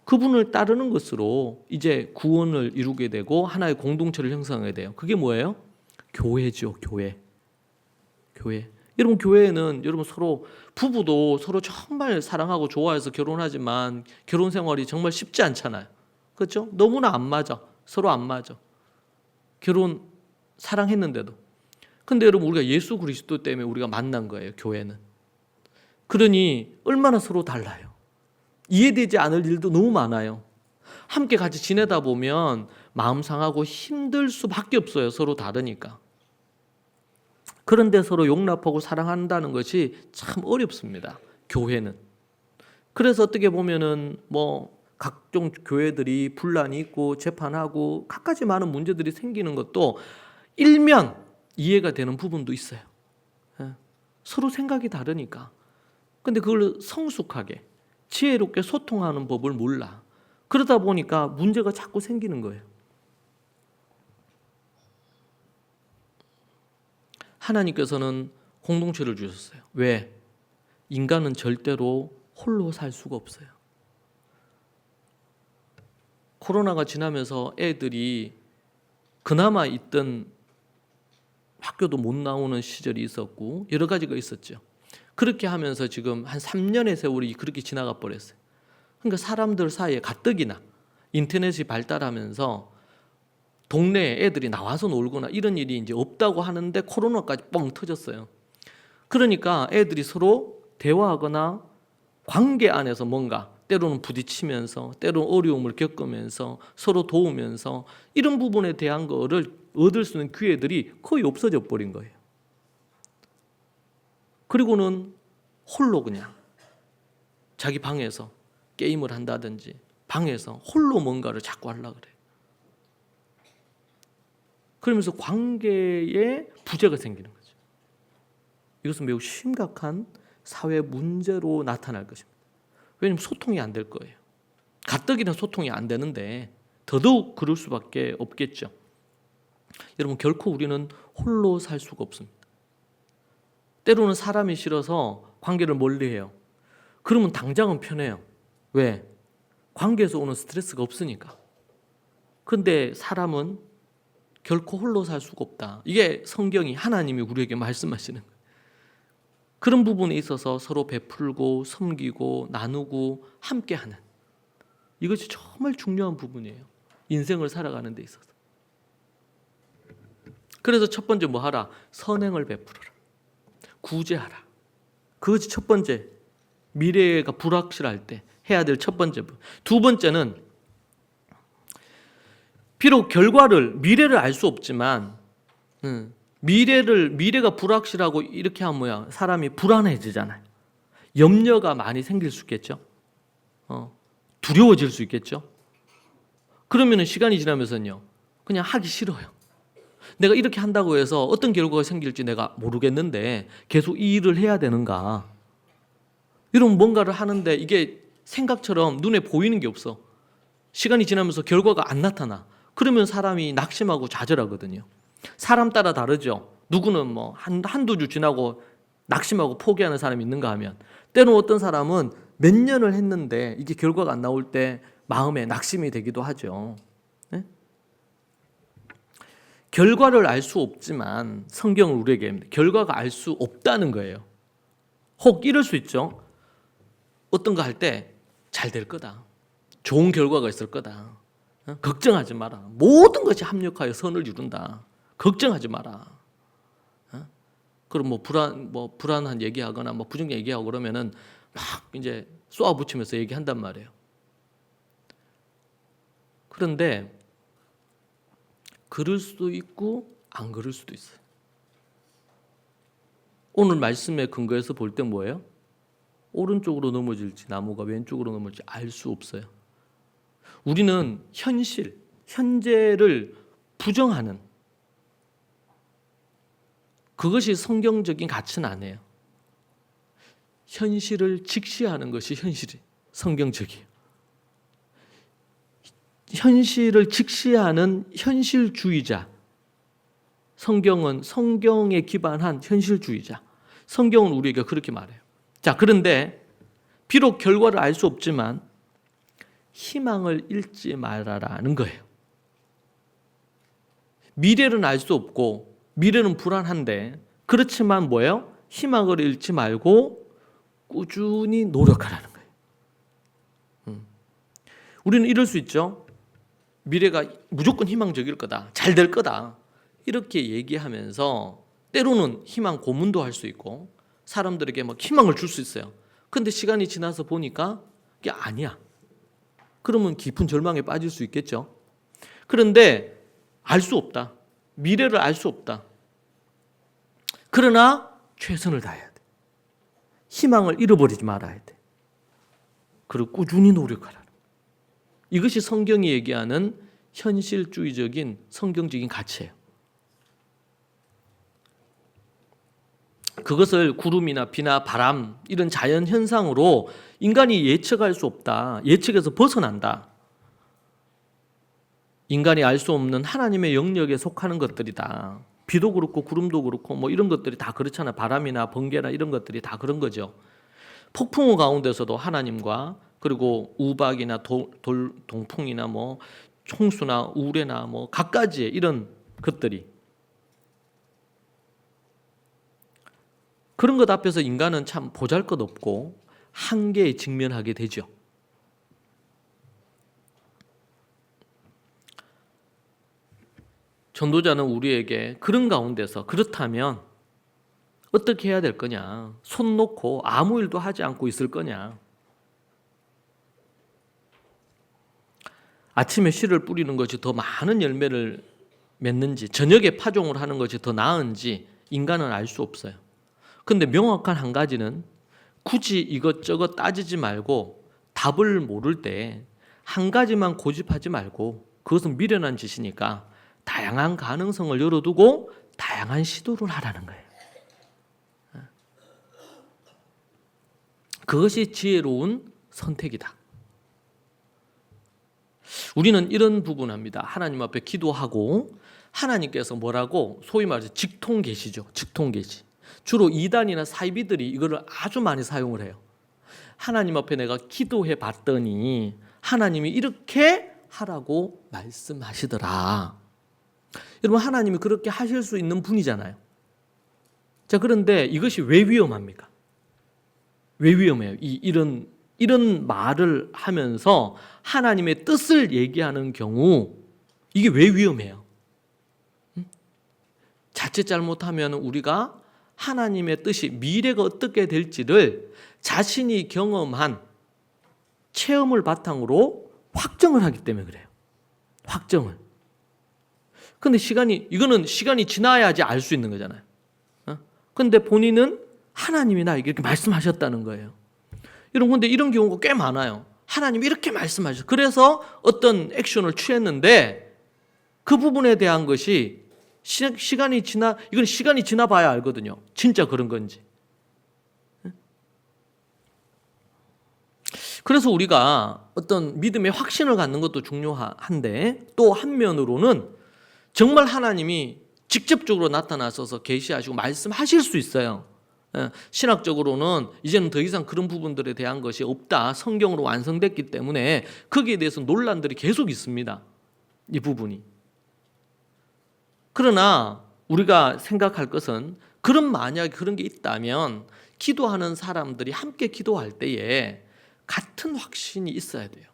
그분을 따르는 것으로 이제 구원을 이루게 되고 하나의 공동체를 형성하게 돼요. 그게 뭐예요? 교회죠, 교회. 교회. 여러분, 교회에는 여러분 서로, 부부도 서로 정말 사랑하고 좋아해서 결혼하지만 결혼 생활이 정말 쉽지 않잖아요. 그렇죠? 너무나 안 맞아. 서로 안 맞아. 결혼 사랑했는데도. 근데 여러분, 우리가 예수 그리스도 때문에 우리가 만난 거예요, 교회는. 그러니 얼마나 서로 달라요. 이해되지 않을 일도 너무 많아요. 함께 같이 지내다 보면 마음 상하고 힘들 수밖에 없어요. 서로 다르니까. 그런데 서로 용납하고 사랑한다는 것이 참 어렵습니다. 교회는. 그래서 어떻게 보면은 각종 교회들이 분란이 있고 재판하고 갖가지 많은 문제들이 생기는 것도 일면 이해가 되는 부분도 있어요. 서로 생각이 다르니까. 근데 그걸 성숙하게 지혜롭게 소통하는 법을 몰라. 그러다 보니까 문제가 자꾸 생기는 거예요. 하나님께서는 공동체를 주셨어요. 왜? 인간은 절대로 홀로 살 수가 없어요. 코로나가 지나면서 애들이 그나마 있던 학교도 못 나오는 시절이 있었고 여러 가지가 있었죠. 그렇게 하면서 지금 한 3년의 세월이 그렇게 지나가 버렸어요. 그러니까 사람들 사이에 가뜩이나 인터넷이 발달하면서 동네에 애들이 나와서 놀거나 이런 일이 이제 없다고 하는데 코로나까지 뻥 터졌어요. 그러니까 애들이 서로 대화하거나 관계 안에서 뭔가 때로는 부딪히면서 때로는 어려움을 겪으면서 서로 도우면서 이런 부분에 대한 거를 얻을 수 있는 기회들이 거의 없어져 버린 거예요. 그리고는 홀로 그냥 자기 방에서 게임을 한다든지 방에서 홀로 뭔가를 자꾸 하려고 그래요. 그러면서 관계에 부재가 생기는 거죠. 이것은 매우 심각한 사회 문제로 나타날 것입니다. 왜냐하면 소통이 안 될 거예요. 가뜩이나 소통이 안 되는데 더더욱 그럴 수밖에 없겠죠. 여러분, 결코 우리는 홀로 살 수가 없습니다. 때로는 사람이 싫어서 관계를 멀리해요. 그러면 당장은 편해요. 왜? 관계에서 오는 스트레스가 없으니까. 그런데 사람은 결코 홀로 살 수가 없다. 이게 성경이, 하나님이 우리에게 말씀하시는 거예요. 그런 부분에 있어서 서로 베풀고 섬기고 나누고 함께하는, 이것이 정말 중요한 부분이에요. 인생을 살아가는 데 있어서. 그래서 첫 번째 뭐 하라? 선행을 베풀어라. 구제하라. 그것이 첫 번째, 미래가 불확실할 때 해야 될 첫 번째 부분. 두 번째는 비록 미래를 알 수 없지만 미래가 불확실하고 이렇게 하면 뭐야? 사람이 불안해지잖아요. 염려가 많이 생길 수 있겠죠. 두려워질 수 있겠죠. 그러면은 시간이 지나면서요, 그냥 하기 싫어요. 내가 이렇게 한다고 해서 어떤 결과가 생길지 내가 모르겠는데 계속 이 일을 해야 되는가? 이런 뭔가를 하는데 이게 생각처럼 눈에 보이는 게 없어. 시간이 지나면서 결과가 안 나타나. 그러면 사람이 낙심하고 좌절하거든요. 사람 따라 다르죠. 누구는 한두 주 지나고 낙심하고 포기하는 사람이 있는가 하면, 때로 어떤 사람은 몇 년을 했는데 이게 결과가 안 나올 때 마음에 낙심이 되기도 하죠. 네? 결과를 알 수 없지만 성경은 우리에게 결과가 알 수 없다는 거예요. 혹 이럴 수 있죠. 어떤 거 할 때 잘 될 거다. 좋은 결과가 있을 거다. 걱정하지 마라. 모든 것이 합력하여 선을 이룬다. 걱정하지 마라. 그럼 불안한 얘기하거나 부정적 얘기하고 그러면은 막 이제 쏘아붙이면서 얘기한단 말이에요. 그런데 그럴 수도 있고 안 그럴 수도 있어요. 오늘 말씀의 근거에서 볼 때 뭐예요? 오른쪽으로 넘어질지 나무가 왼쪽으로 넘어질지 알 수 없어요. 우리는 현재를 부정하는, 그것이 성경적인 가치는 아니에요. 현실을 직시하는 것이 성경적이에요. 현실을 직시하는 현실주의자, 성경은 성경에 기반한 현실주의자. 성경은 우리에게 그렇게 말해요. 자, 그런데 비록 결과를 알 수 없지만 희망을 잃지 말아라는 거예요. 미래는 알 수 없고 미래는 불안한데, 그렇지만 뭐예요? 희망을 잃지 말고 꾸준히 노력하라는 거예요. 우리는 이럴 수 있죠. 미래가 무조건 희망적일 거다, 잘 될 거다, 이렇게 얘기하면서 때로는 희망 고문도 할 수 있고 사람들에게 희망을 줄 수 있어요. 근데 시간이 지나서 보니까 이게 아니야. 그러면 깊은 절망에 빠질 수 있겠죠. 그런데 알 수 없다. 미래를 알 수 없다. 그러나 최선을 다해야 돼. 희망을 잃어버리지 말아야 돼. 그리고 꾸준히 노력하라. 이것이 성경이 얘기하는 현실주의적인 성경적인 가치예요. 그것을 구름이나 비나 바람 이런 자연 현상으로 인간이 예측할 수 없다. 예측에서 벗어난다. 인간이 알 수 없는 하나님의 영역에 속하는 것들이다. 비도 그렇고 구름도 그렇고 뭐 이런 것들이 다 그렇잖아요. 바람이나 번개나 이런 것들이 다 그런 거죠. 폭풍우 가운데서도 하나님과 그리고 우박이나 동풍이나 뭐 총수나 우레나 뭐 갖가지의 이런 것들이 그런 것 앞에서 인간은 참 보잘것없고 한계에 직면하게 되죠. 전도자는 우리에게 그런 가운데서 그렇다면 어떻게 해야 될 거냐? 손 놓고 아무 일도 하지 않고 있을 거냐? 아침에 씨를 뿌리는 것이 더 많은 열매를 맺는지 저녁에 파종을 하는 것이 더 나은지 인간은 알 수 없어요. 그런데 명확한 한 가지는 굳이 이것저것 따지지 말고 답을 모를 때 한 가지만 고집하지 말고 그것은 미련한 짓이니까 다양한 가능성을 열어두고 다양한 시도를 하라는 거예요. 그것이 지혜로운 선택이다. 우리는 이런 부분합니다. 하나님 앞에 기도하고 하나님께서 뭐라고 소위 말해서 직통 계시죠. 직통 계시. 주로 이단이나 사이비들이 이거를 아주 많이 사용을 해요. 하나님 앞에 내가 기도해 봤더니 하나님이 이렇게 하라고 말씀하시더라. 여러분 하나님이 그렇게 하실 수 있는 분이잖아요. 자, 그런데 이것이 왜 위험합니까? 왜 위험해요? 이런 말을 하면서 하나님의 뜻을 얘기하는 경우 이게 왜 위험해요? 자칫 잘못하면 우리가 하나님의 뜻이 미래가 어떻게 될지를 자신이 경험한 체험을 바탕으로 확정을 하기 때문에 그래요. 확정을. 근데 이거는 시간이 지나야지 알 수 있는 거잖아요. 근데 본인은 하나님이 나에게 이렇게 말씀하셨다는 거예요. 여러분, 근데 이런 경우가 꽤 많아요. 하나님이 이렇게 말씀하셨어요. 그래서 어떤 액션을 취했는데 그 부분에 대한 것이 시간이 지나봐야 알거든요. 진짜 그런 건지. 그래서 우리가 어떤 믿음의 확신을 갖는 것도 중요한데 또 한면으로는 정말 하나님이 직접적으로 나타나셔서 계시하시고 말씀하실 수 있어요. 신학적으로는 이제는 더 이상 그런 부분들에 대한 것이 없다. 성경으로 완성됐기 때문에 거기에 대해서 논란들이 계속 있습니다. 이 부분이. 그러나 우리가 생각할 것은 만약에 그런 게 있다면 기도하는 사람들이 함께 기도할 때에 같은 확신이 있어야 돼요.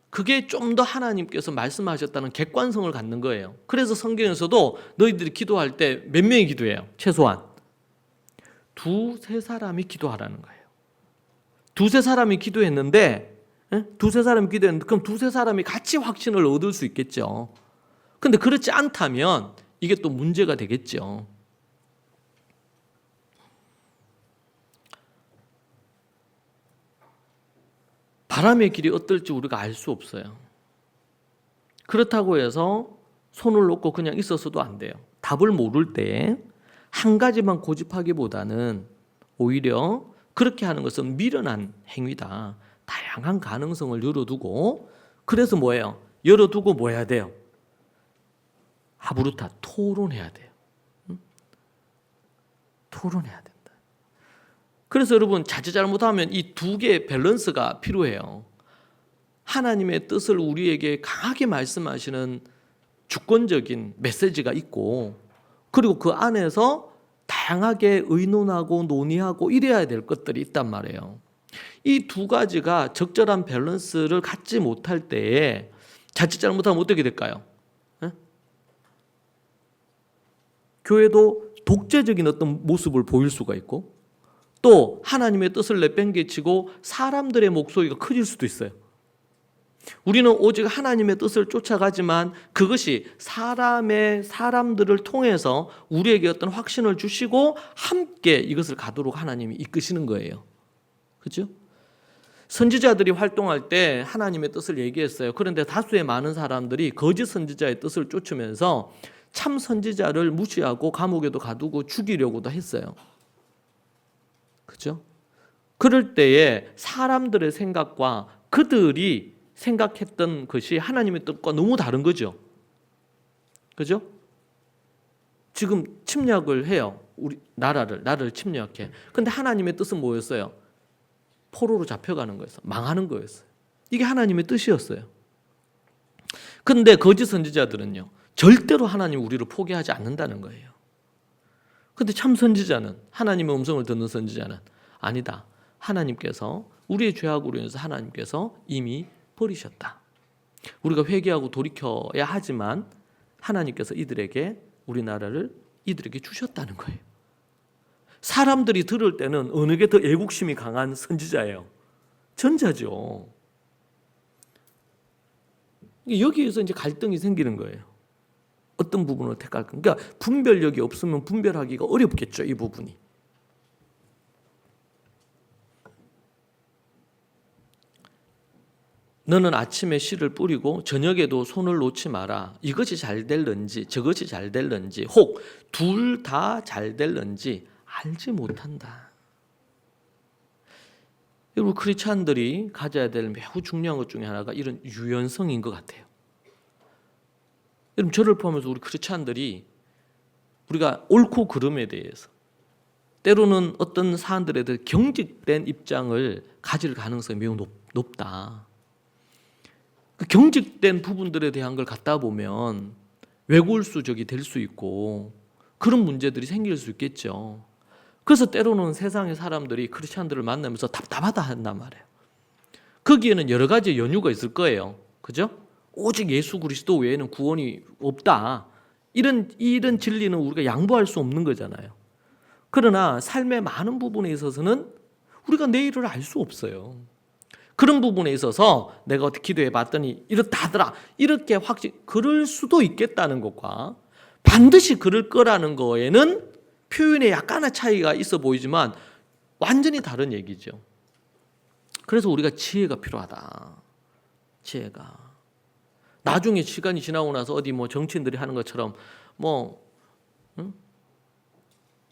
그게 좀 더 하나님께서 말씀하셨다는 객관성을 갖는 거예요. 그래서 성경에서도 너희들이 기도할 때 몇 명이 기도해요? 최소한 2-3사람이 기도하라는 거예요. 2-3사람이 기도했는데 그럼 2-3사람이 같이 확신을 얻을 수 있겠죠. 근데 그렇지 않다면 이게 또 문제가 되겠죠. 바람의 길이 어떨지 우리가 알 수 없어요. 그렇다고 해서 손을 놓고 그냥 있어서도 안 돼요. 답을 모를 때 한 가지만 고집하기보다는 오히려 그렇게 하는 것은 미련한 행위다. 다양한 가능성을 열어두고 그래서 뭐예요? 열어두고 뭐 해야 돼요? 하부루타 토론해야 돼요. 토론해야 된다. 그래서 여러분 자칫 잘못하면 이 두 개의 밸런스가 필요해요. 하나님의 뜻을 우리에게 강하게 말씀하시는 주권적인 메시지가 있고 그리고 그 안에서 다양하게 의논하고 논의하고 이래야 될 것들이 있단 말이에요. 이 두 가지가 적절한 밸런스를 갖지 못할 때에 자칫 잘못하면 어떻게 될까요? 교회도 독재적인 어떤 모습을 보일 수가 있고 또 하나님의 뜻을 내팽개치고 사람들의 목소리가 커질 수도 있어요. 우리는 오직 하나님의 뜻을 쫓아가지만 그것이 사람들을 통해서 우리에게 어떤 확신을 주시고 함께 이것을 가도록 하나님이 이끄시는 거예요. 그렇죠? 선지자들이 활동할 때 하나님의 뜻을 얘기했어요. 그런데 다수의 많은 사람들이 거짓 선지자의 뜻을 쫓으면서 참 선지자를 무시하고 감옥에도 가두고 죽이려고도 했어요. 그렇죠? 그럴 때에 사람들의 생각과 그들이 생각했던 것이 하나님의 뜻과 너무 다른 거죠. 그죠? 지금 침략을 해요. 우리 나라를 침략해. 근데 하나님의 뜻은 뭐였어요? 포로로 잡혀가는 거였어요. 망하는 거였어요. 이게 하나님의 뜻이었어요. 근데 거짓 선지자들은요, 절대로 하나님 우리를 포기하지 않는다는 거예요. 근데 참 선지자는, 하나님의 음성을 듣는 선지자는 아니다. 하나님께서 우리의 죄악으로 인해서 하나님께서 이미 버리셨다. 우리가 회개하고 돌이켜야 하지만 하나님께서 우리나라를 이들에게 주셨다는 거예요. 사람들이 들을 때는 어느 게 더 애국심이 강한 선지자예요? 전자죠. 여기에서 이제 갈등이 생기는 거예요. 어떤 부분을 택할 건가? 그러니까 분별력이 없으면 분별하기가 어렵겠죠, 이 부분이. 너는 아침에 씨를 뿌리고 저녁에도 손을 놓지 마라. 이것이 잘 될런지 저것이 잘 될런지 혹 둘 다 잘 될런지 알지 못한다. 여러분, 크리스찬들이 가져야 될 매우 중요한 것 중에 하나가 이런 유연성인 것 같아요. 여러분, 저를 포함해서 우리 크리스찬들이 우리가 옳고 그름에 대해서 때로는 어떤 사람들에 대해 경직된 입장을 가질 가능성이 매우 높다. 그 경직된 부분들에 대한 걸 갖다 보면 외골수적이 될 수 있고 그런 문제들이 생길 수 있겠죠. 그래서 때로는 세상의 사람들이 크리스찬들을 만나면서 답답하다 한단 말이에요. 거기에는 여러 가지 연유가 있을 거예요. 그죠? 오직 예수 그리스도 외에는 구원이 없다. 이런 진리는 우리가 양보할 수 없는 거잖아요. 그러나 삶의 많은 부분에 있어서는 우리가 내일을 알 수 없어요. 그런 부분에 있어서 내가 어떻게 기도해 봤더니 이렇다 하더라. 이렇게 그럴 수도 있겠다는 것과 반드시 그럴 거라는 거에는 표현에 약간의 차이가 있어 보이지만 완전히 다른 얘기죠. 그래서 우리가 지혜가 필요하다. 지혜가. 나중에 시간이 지나고 나서 어디 정치인들이 하는 것처럼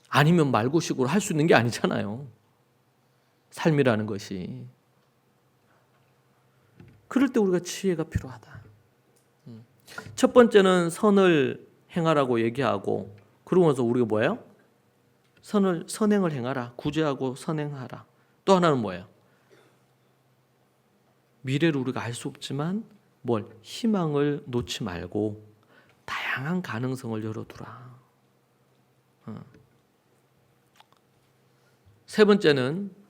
아니면 말고식으로 할 수 있는 게 아니잖아요. 삶이라는 것이. 그럴 때 우리가 지혜가 필요하다. 첫 번째는 선을 행하라고 얘기하고, 그러면서 우리가 뭐예요? 선행을 행하라. 구제하고 선행하라. 또 하나는 뭐예요? 미래를 우리가 알 수 없지만 희망을 놓지 말고 다양한 가능성을 열어두라. 세 번째는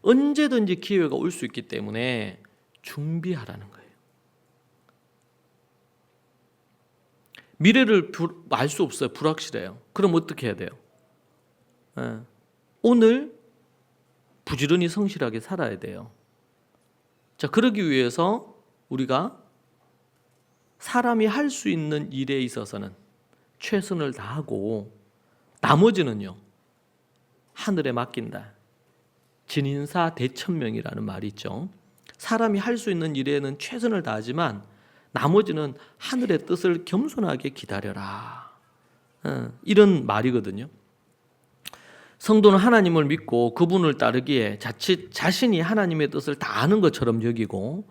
언제든지 기회가 올 수 있기 때문에 준비하라는 거예요. 미래를 알 수 없어요. 불확실해요. 그럼 어떻게 해야 돼요? 오늘 부지런히 성실하게 살아야 돼요. 자, 그러기 위해서 우리가 사람이 할 수 있는 일에 있어서는 최선을 다하고 나머지는요, 하늘에 맡긴다. 진인사 대천명이라는 말이 있죠. 사람이 할 수 있는 일에는 최선을 다하지만 나머지는 하늘의 뜻을 겸손하게 기다려라. 이런 말이거든요. 성도는 하나님을 믿고 그분을 따르기에 자칫 자신이 하나님의 뜻을 다 아는 것처럼 여기고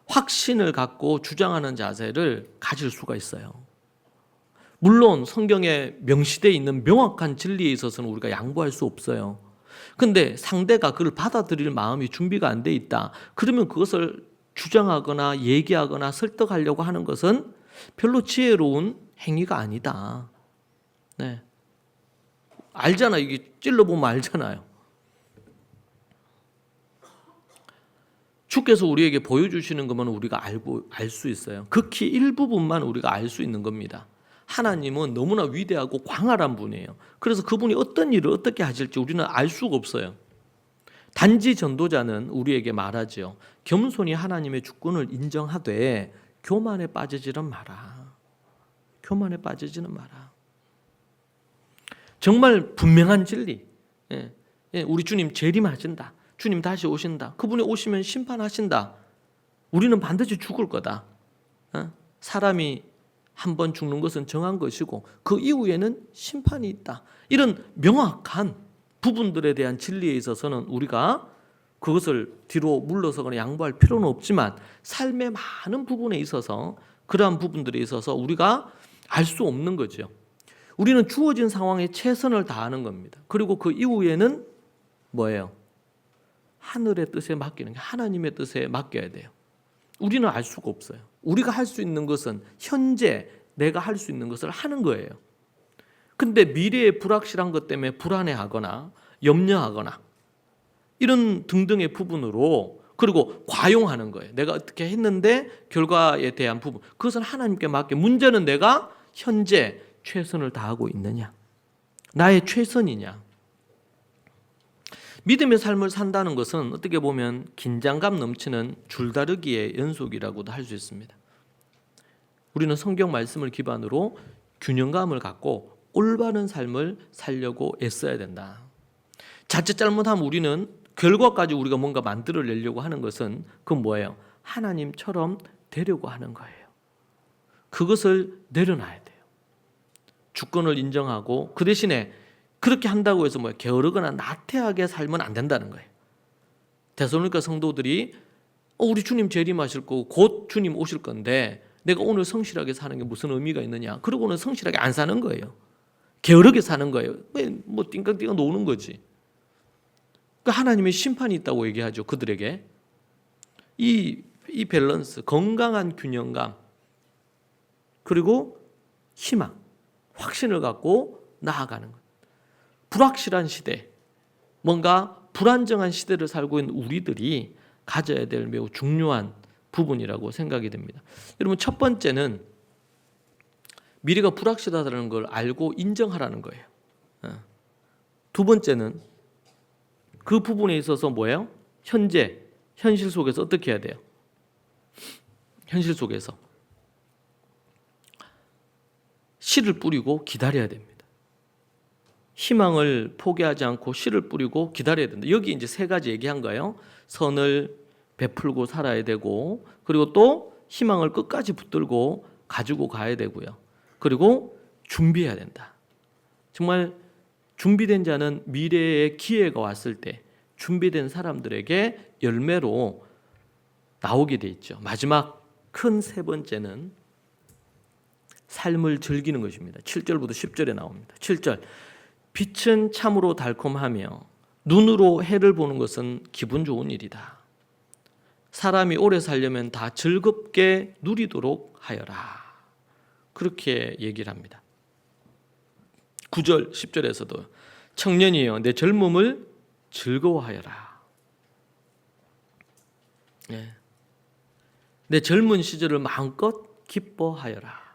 확신을 갖고 주장하는 자세를 가질 수가 있어요. 물론 성경에 명시되어 있는 명확한 진리에 있어서는 우리가 양보할 수 없어요. 근데 상대가 그걸 받아들일 마음이 준비가 안 돼 있다. 그러면 그것을 주장하거나 얘기하거나 설득하려고 하는 것은 별로 지혜로운 행위가 아니다. 네. 알잖아. 이게 찔러보면 알잖아요. 주께서 우리에게 보여주시는 것만 우리가 알 수 있어요. 극히 일부분만 우리가 알 수 있는 겁니다. 하나님은 너무나 위대하고 광활한 분이에요. 그래서 그분이 어떤 일을 어떻게 하실지 우리는 알 수가 없어요. 단지 전도자는 우리에게 말하지요. 겸손히 하나님의 주권을 인정하되 교만에 빠지지는 마라. 교만에 빠지지는 마라. 정말 분명한 진리. 우리 주님 재림하신다. 주님 다시 오신다. 그분이 오시면 심판하신다. 우리는 반드시 죽을 거다. 사람이 한 번 죽는 것은 정한 것이고 그 이후에는 심판이 있다. 이런 명확한 부분들에 대한 진리에 있어서는 우리가 그것을 뒤로 물러서거나 양보할 필요는 없지만 삶의 많은 부분에 있어서 그러한 부분들에 있어서 우리가 알 수 없는 거죠. 우리는 주어진 상황에 최선을 다하는 겁니다. 그리고 그 이후에는 뭐예요? 하늘의 뜻에 맡기는 게 하나님의 뜻에 맡겨야 돼요. 우리는 알 수가 없어요. 우리가 할 수 있는 것은 현재 내가 할 수 있는 것을 하는 거예요. 근데 미래의 불확실한 것 때문에 불안해하거나 염려하거나 이런 등등의 부분으로 그리고 과용하는 거예요. 내가 어떻게 했는데 결과에 대한 부분 그것은 하나님께 맡겨. 문제는 내가 현재 최선을 다하고 있느냐, 나의 최선이냐. 믿음의 삶을 산다는 것은 어떻게 보면 긴장감 넘치는 줄다르기의 연속이라고도 할 수 있습니다. 우리는 성경 말씀을 기반으로 균형감을 갖고 올바른 삶을 살려고 애써야 된다. 자칫 잘못하면 우리는 결과까지 우리가 뭔가 만들어내려고 하는 것은 그건 뭐예요? 하나님처럼 되려고 하는 거예요. 그것을 내려놔야 돼요. 주권을 인정하고 그 대신에 그렇게 한다고 해서 게으르거나 나태하게 살면 안 된다는 거예요. 데살로니가 성도들이 우리 주님 재림하실 거고 곧 주님 오실 건데 내가 오늘 성실하게 사는 게 무슨 의미가 있느냐. 그러고는 성실하게 안 사는 거예요. 게으르게 사는 거예요. 뭐 띵깍띵깍 노는 거지. 그러니까 하나님의 심판이 있다고 얘기하죠. 그들에게. 이 밸런스, 건강한 균형감 그리고 희망, 확신을 갖고 나아가는 것. 불확실한 시대, 뭔가 불안정한 시대를 살고 있는 우리들이 가져야 될 매우 중요한 부분이라고 생각이 됩니다. 여러분, 첫 번째는 미래가 불확실하다는 걸 알고 인정하라는 거예요. 두 번째는 그 부분에 있어서 뭐예요? 현실 속에서 어떻게 해야 돼요? 현실 속에서 씨를 뿌리고 기다려야 됩니다. 희망을 포기하지 않고 씨를 뿌리고 기다려야 된다. 여기 이제 세 가지 얘기한 거예요. 선을 베풀고 살아야 되고, 그리고 또 희망을 끝까지 붙들고 가지고 가야 되고요. 그리고 준비해야 된다. 정말 준비된 자는 미래의 기회가 왔을 때 준비된 사람들에게 열매로 나오게 돼 있죠. 마지막 큰 세 번째는 삶을 즐기는 것입니다. 7절부터 10절에 나옵니다. 7절. 빛은 참으로 달콤하며 눈으로 해를 보는 것은 기분 좋은 일이다. 사람이 오래 살려면 다 즐겁게 누리도록 하여라. 그렇게 얘기를 합니다. 9절, 10절에서도 청년이여 내 젊음을 즐거워하여라. 내 젊은 시절을 마음껏 기뻐하여라.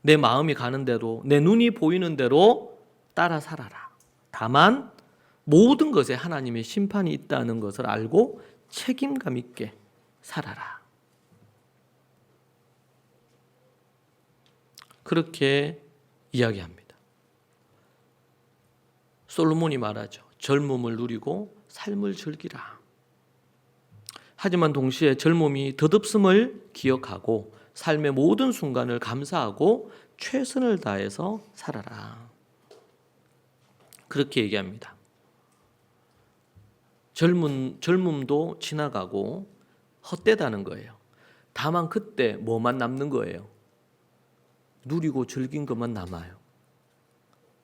내 마음이 가는 대로, 내 눈이 보이는 대로 따라 살아라. 다만 모든 것에 하나님의 심판이 있다는 것을 알고 책임감 있게 살아라. 그렇게 이야기합니다. 솔로몬이 말하죠. 젊음을 누리고 삶을 즐기라. 하지만 동시에 젊음이 덧없음을 기억하고 삶의 모든 순간을 감사하고 최선을 다해서 살아라. 그렇게 얘기합니다. 젊음도 지나가고 헛되다는 거예요. 다만 그때 뭐만 남는 거예요? 누리고 즐긴 것만 남아요.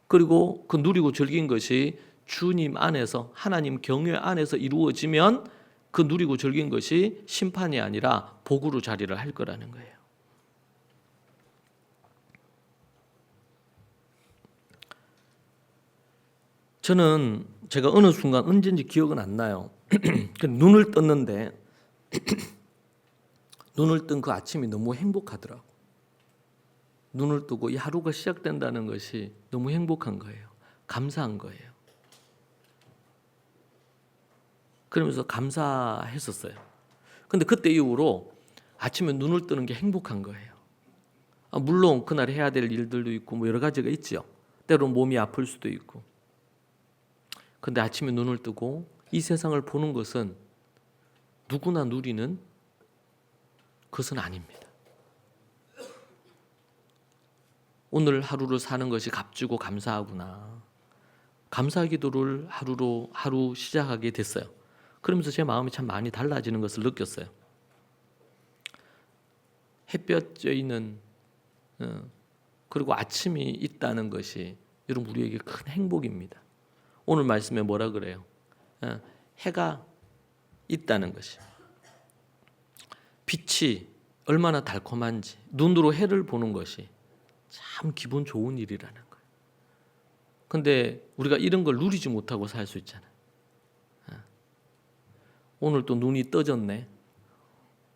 그리고 그 누리고 즐긴 것이 주님 안에서, 하나님 경외 안에서 이루어지면 그 누리고 즐긴 것이 심판이 아니라 복으로 자리를 할 거라는 거예요. 저는 제가 어느 순간 언제인지 기억은 안 나요. 눈을 떴는데 눈을 뜬 그 아침이 너무 행복하더라고. 눈을 뜨고 이 하루가 시작된다는 것이 너무 행복한 거예요. 감사한 거예요. 그러면서 감사했었어요. 근데 그때 이후로 아침에 눈을 뜨는 게 행복한 거예요. 물론 그날 해야 될 일들도 있고 뭐 여러 가지가 있죠. 때로 몸이 아플 수도 있고. 근데 아침에 눈을 뜨고 이 세상을 보는 것은 누구나 누리는 것은 아닙니다. 오늘 하루를 사는 것이 값지고 감사하구나. 감사 기도를 하루 시작하게 됐어요. 그러면서 제 마음이 참 많이 달라지는 것을 느꼈어요. 햇볕 쬐 있는 그리고 아침이 있다는 것이 여러분 우리에게 큰 행복입니다. 오늘 말씀에 뭐라 그래요? 해가 있다는 것이, 빛이 얼마나 달콤한지 눈으로 해를 보는 것이 참 기분 좋은 일이라는 거예요. 근데 우리가 이런 걸 누리지 못하고 살 수 있잖아요. 오늘 또 눈이 떠졌네.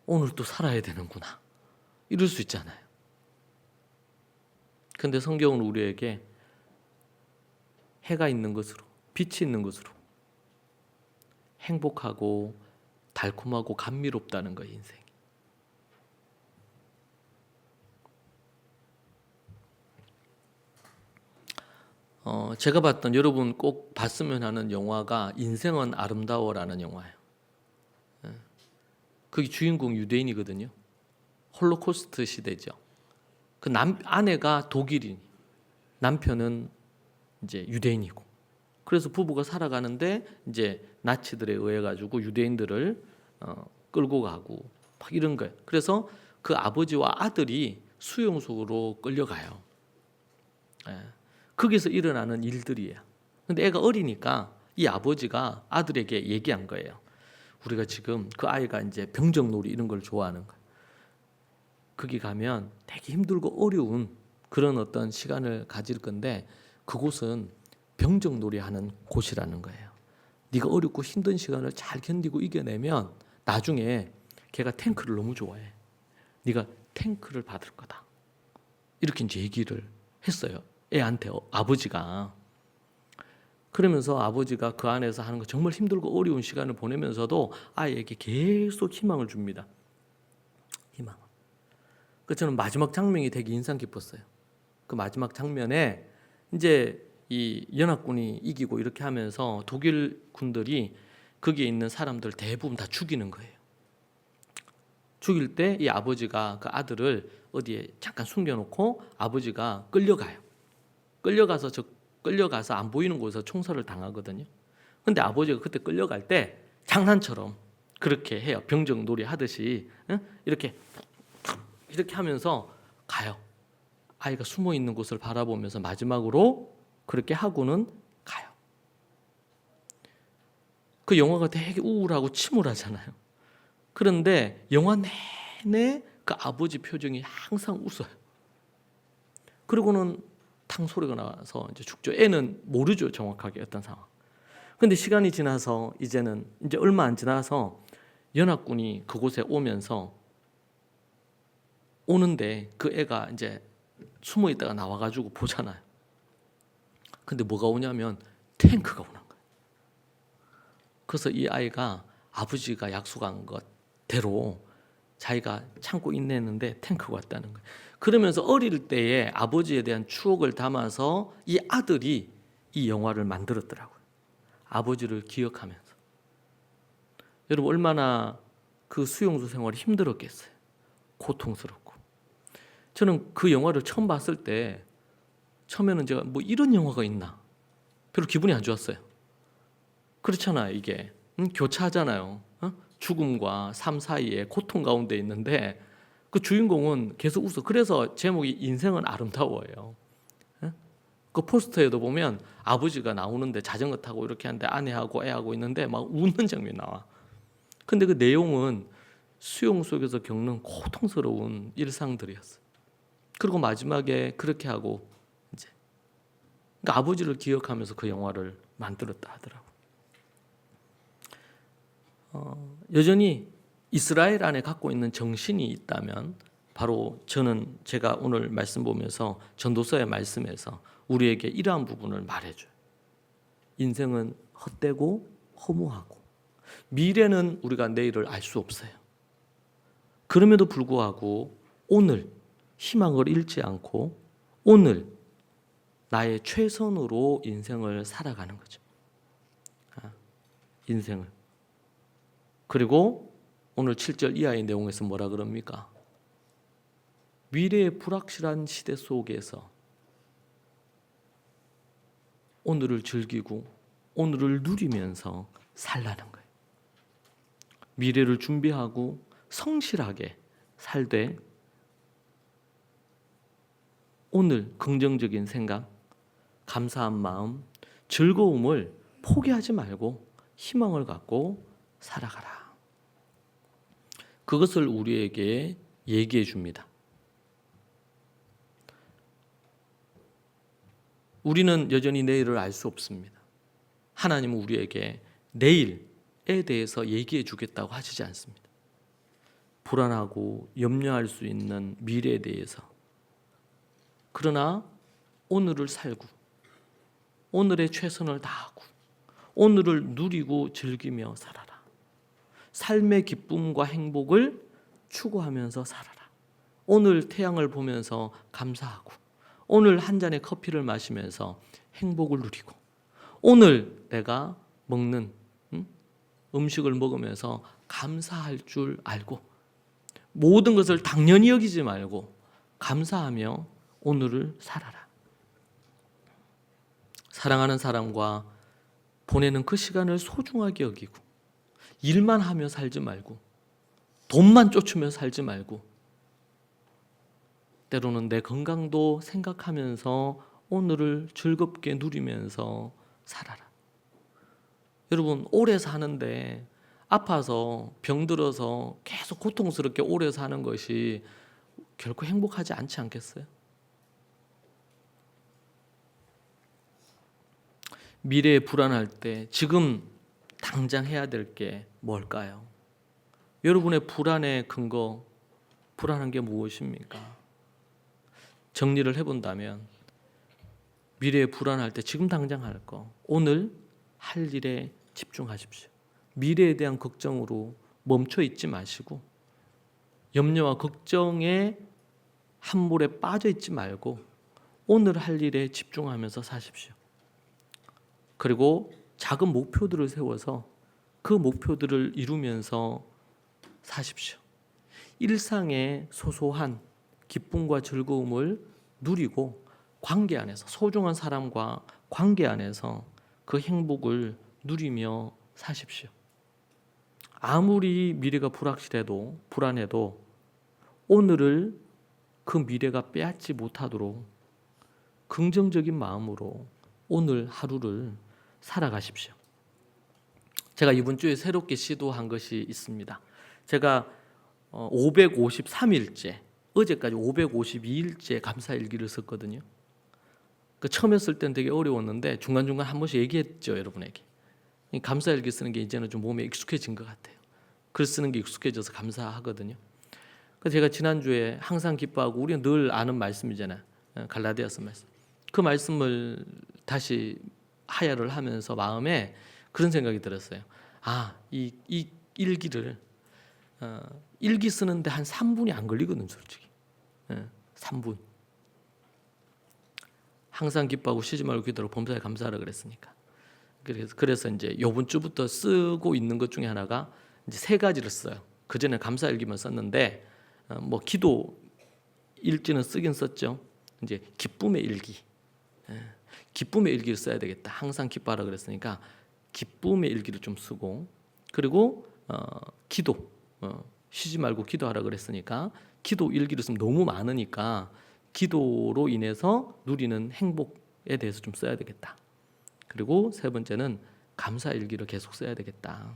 오늘 또 살아야 되는구나. 이럴 수 있잖아요. 근데 성경은 우리에게 해가 있는 것으로, 빛이 있는 것으로 행복하고 달콤하고 감미롭다는 거예요, 인생이. 제가 봤던, 여러분 꼭 봤으면 하는 영화가 인생은 아름다워라는 영화예요. 그게 주인공 유대인이거든요. 홀로코스트 시대죠. 그 아내가 독일인, 남편은 이제 유대인이고. 그래서 부부가 살아가는데 이제 나치들에 의해 가지고 유대인들을 끌고 가고 막 이런 거예요. 그래서 그 아버지와 아들이 수용소로 끌려가요. 거기서 일어나는 일들이에요. 근데 애가 어리니까 이 아버지가 아들에게 얘기한 거예요. 우리가 지금 그 아이가 이제 병정놀이 이런 걸 좋아하는 거예요. 거기 가면 되게 힘들고 어려운 그런 어떤 시간을 가질 건데 그곳은 병정놀이 하는 곳이라는 거예요. 네가 어렵고 힘든 시간을 잘 견디고 이겨내면 나중에 걔가 탱크를 너무 좋아해. 네가 탱크를 받을 거다. 이렇게 이제 얘기를 했어요. 애한테 아버지가. 그러면서 아버지가 그 안에서 하는 거 정말 힘들고 어려운 시간을 보내면서도 아이에게 계속 희망을 줍니다. 희망. 그 저는 마지막 장면이 되게 인상 깊었어요. 그 마지막 장면에 이제 이 연합군이 이기고 이렇게 하면서 독일 군들이 거기에 있는 사람들 대부분 다 죽이는 거예요. 죽일 때 이 아버지가 그 아들을 어디에 잠깐 숨겨놓고 아버지가 끌려가요. 끌려가서 안 보이는 곳에서 총살을 당하거든요. 근데 아버지가 그때 끌려갈 때 장난처럼 그렇게 해요. 병정놀이 하듯이 이렇게 하면서 가요. 아이가 숨어 있는 곳을 바라보면서 마지막으로 그렇게 하고는 가요. 그 영화가 되게 우울하고 침울하잖아요. 그런데 영화 내내 그 아버지 표정이 항상 웃어요. 그리고는 탕 소리가 나서 이제 죽죠. 애는 모르죠, 정확하게 어떤 상황. 근데 시간이 지나서 이제는 이제 얼마 안 지나서 연합군이 그곳에 오는데 그 애가 이제 숨어 있다가 나와가지고 보잖아요. 근데 뭐가 오냐면 탱크가 오는 거예요. 그래서 이 아이가 아버지가 약속한 것대로 자기가 참고 인내했는데 탱크가 왔다는 거예요. 그러면서 어릴 때에 아버지에 대한 추억을 담아서 이 아들이 이 영화를 만들었더라고요. 아버지를 기억하면서. 여러분 얼마나 그 수용소 생활이 힘들었겠어요. 고통스럽고. 저는 그 영화를 처음 봤을 때 처음에는 제가 뭐 이런 영화가 있나 별로 기분이 안 좋았어요. 그렇잖아요. 이게 교차하잖아요. 죽음과 삶 사이에 고통 가운데 있는데 그 주인공은 계속 웃어. 그래서 제목이 인생은 아름다워요. 그 포스터에도 보면 아버지가 나오는데 자전거 타고 이렇게 하는데 아내하고 애하고 있는데 막 웃는 장면이 나와. 근데 그 내용은 수용 속에서 겪는 고통스러운 일상들이었어요. 그리고 마지막에 그렇게 하고 이제 그러니까 아버지를 기억하면서 그 영화를 만들었다 하더라고요. 여전히 이스라엘 안에 갖고 있는 정신이 있다면 바로 저는 제가 오늘 말씀 보면서 전도서의 말씀에서 우리에게 이러한 부분을 말해줘요. 인생은 헛되고 허무하고 미래는 우리가 내일을 알 수 없어요. 그럼에도 불구하고 오늘 희망을 잃지 않고 오늘 나의 최선으로 인생을 살아가는 거죠. 인생을. 그리고 오늘 7절 이하의 내용에서 뭐라 그럽니까? 미래의 불확실한 시대 속에서 오늘을 즐기고 오늘을 누리면서 살라는 거예요. 미래를 준비하고 성실하게 살되 오늘 긍정적인 생각, 감사한 마음, 즐거움을 포기하지 말고 희망을 갖고 살아가라. 그것을 우리에게 얘기해 줍니다. 우리는 여전히 내일을 알 수 없습니다. 하나님은 우리에게 내일에 대해서 얘기해 주겠다고 하시지 않습니다. 불안하고 염려할 수 있는 미래에 대해서. 그러나 오늘을 살고 오늘의 최선을 다하고 오늘을 누리고 즐기며 살아라. 삶의 기쁨과 행복을 추구하면서 살아라. 오늘 태양을 보면서 감사하고 오늘 한 잔의 커피를 마시면서 행복을 누리고 오늘 내가 먹는 음식을 먹으면서 감사할 줄 알고 모든 것을 당연히 여기지 말고 감사하며 오늘을 살아라. 사랑하는 사람과 보내는 그 시간을 소중하게 여기고 일만 하며 살지 말고 돈만 쫓으며 살지 말고 때로는 내 건강도 생각하면서 오늘을 즐겁게 누리면서 살아라. 여러분 오래 사는데 아파서 병들어서 계속 고통스럽게 오래 사는 것이 결코 행복하지 않지 않겠어요? 미래에 불안할 때 지금 당장 해야 될 게 뭘까요? 여러분의 불안의 근거, 불안한 게 무엇입니까? 정리를 해본다면 미래에 불안할 때 지금 당장 할 거, 오늘 할 일에 집중하십시오. 미래에 대한 걱정으로 멈춰 있지 마시고 염려와 걱정에 함몰에 빠져 있지 말고 오늘 할 일에 집중하면서 사십시오. 그리고 작은 목표들을 세워서 그 목표들을 이루면서 사십시오. 일상의 소소한 기쁨과 즐거움을 누리고 관계 안에서 소중한 사람과 관계 안에서 그 행복을 누리며 사십시오. 아무리 미래가 불확실해도 불안해도 오늘을 그 미래가 빼앗지 못하도록 긍정적인 마음으로 오늘 하루를 살아가십시오. 제가 이번 주에 새롭게 시도한 것이 있습니다. 제가 553일째, 어제까지 552일째 감사일기를 썼거든요. 처음에 쓸 때는 되게 어려웠는데 중간중간 한 번씩 얘기했죠, 여러분에게. 감사일기 쓰는 게 이제는 좀 몸에 익숙해진 것 같아요. 글 쓰는 게 익숙해져서 감사하거든요. 그래서 제가 지난주에 항상 기뻐하고 우리는 늘 아는 말씀이잖아요. 갈라디아서 말씀. 그 말씀을 다시 하야를 하면서 마음에 그런 생각이 들었어요. 이 일기를 일기 쓰는데 한 3분이 안 걸리거든, 솔직히. 3분. 항상 기뻐하고 쉬지 말고 기도하고 범사에 감사하라 그랬으니까. 그래서 이제 이번 주부터 쓰고 있는 것 중에 하나가 이제 3가지를 써요. 그 전에 감사 일기만 썼는데 기도 일지는 쓰긴 썼죠. 이제 기쁨의 일기. 기쁨의 일기를 써야 되겠다. 항상 기뻐하라 그랬으니까 기쁨의 일기를 좀 쓰고 그리고 기도 쉬지 말고 기도하라 그랬으니까 기도 일기를 쓰면 너무 많으니까 기도로 인해서 누리는 행복에 대해서 좀 써야 되겠다. 그리고 3번째는 감사 일기를 계속 써야 되겠다.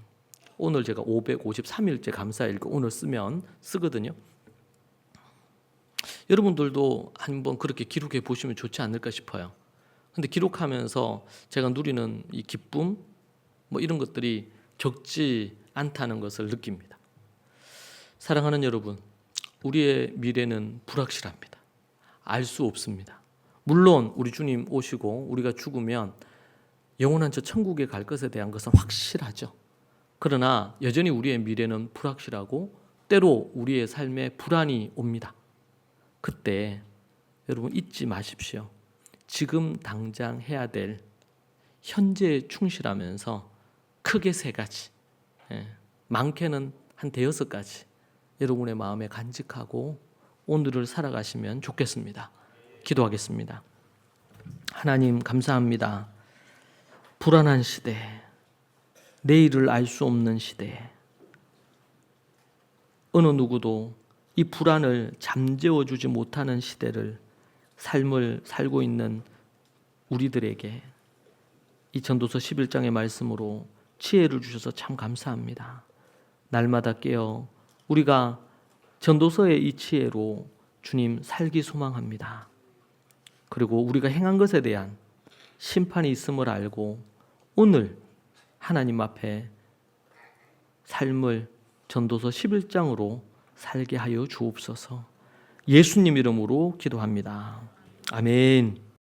오늘 제가 553일째 감사 일기 오늘 쓰거든요. 여러분들도 한번 그렇게 기록해 보시면 좋지 않을까 싶어요. 근데 기록하면서 제가 누리는 이 기쁨 이런 것들이 적지 않다는 것을 느낍니다. 사랑하는 여러분, 우리의 미래는 불확실합니다. 알 수 없습니다. 물론 우리 주님 오시고 우리가 죽으면 영원한 저 천국에 갈 것에 대한 것은 확실하죠. 그러나 여전히 우리의 미래는 불확실하고 때로 우리의 삶에 불안이 옵니다. 그때 여러분 잊지 마십시오. 지금 당장 해야 될 현재에 충실하면서 크게 3가지, 많게는 한 5가지 여러분의 마음에 간직하고 오늘을 살아가시면 좋겠습니다. 기도하겠습니다. 하나님 감사합니다. 불안한 시대, 내일을 알 수 없는 시대, 어느 누구도 이 불안을 잠재워 주지 못하는 시대를 삶을 살고 있는 우리들에게 이 전도서 11장의 말씀으로 지혜를 주셔서 참 감사합니다. 날마다 깨어 우리가 전도서의 이 지혜로 주님 살기 소망합니다. 그리고 우리가 행한 것에 대한 심판이 있음을 알고 오늘 하나님 앞에 삶을 전도서 11장으로 살게 하여 주옵소서. 예수님 이름으로 기도합니다. 아멘.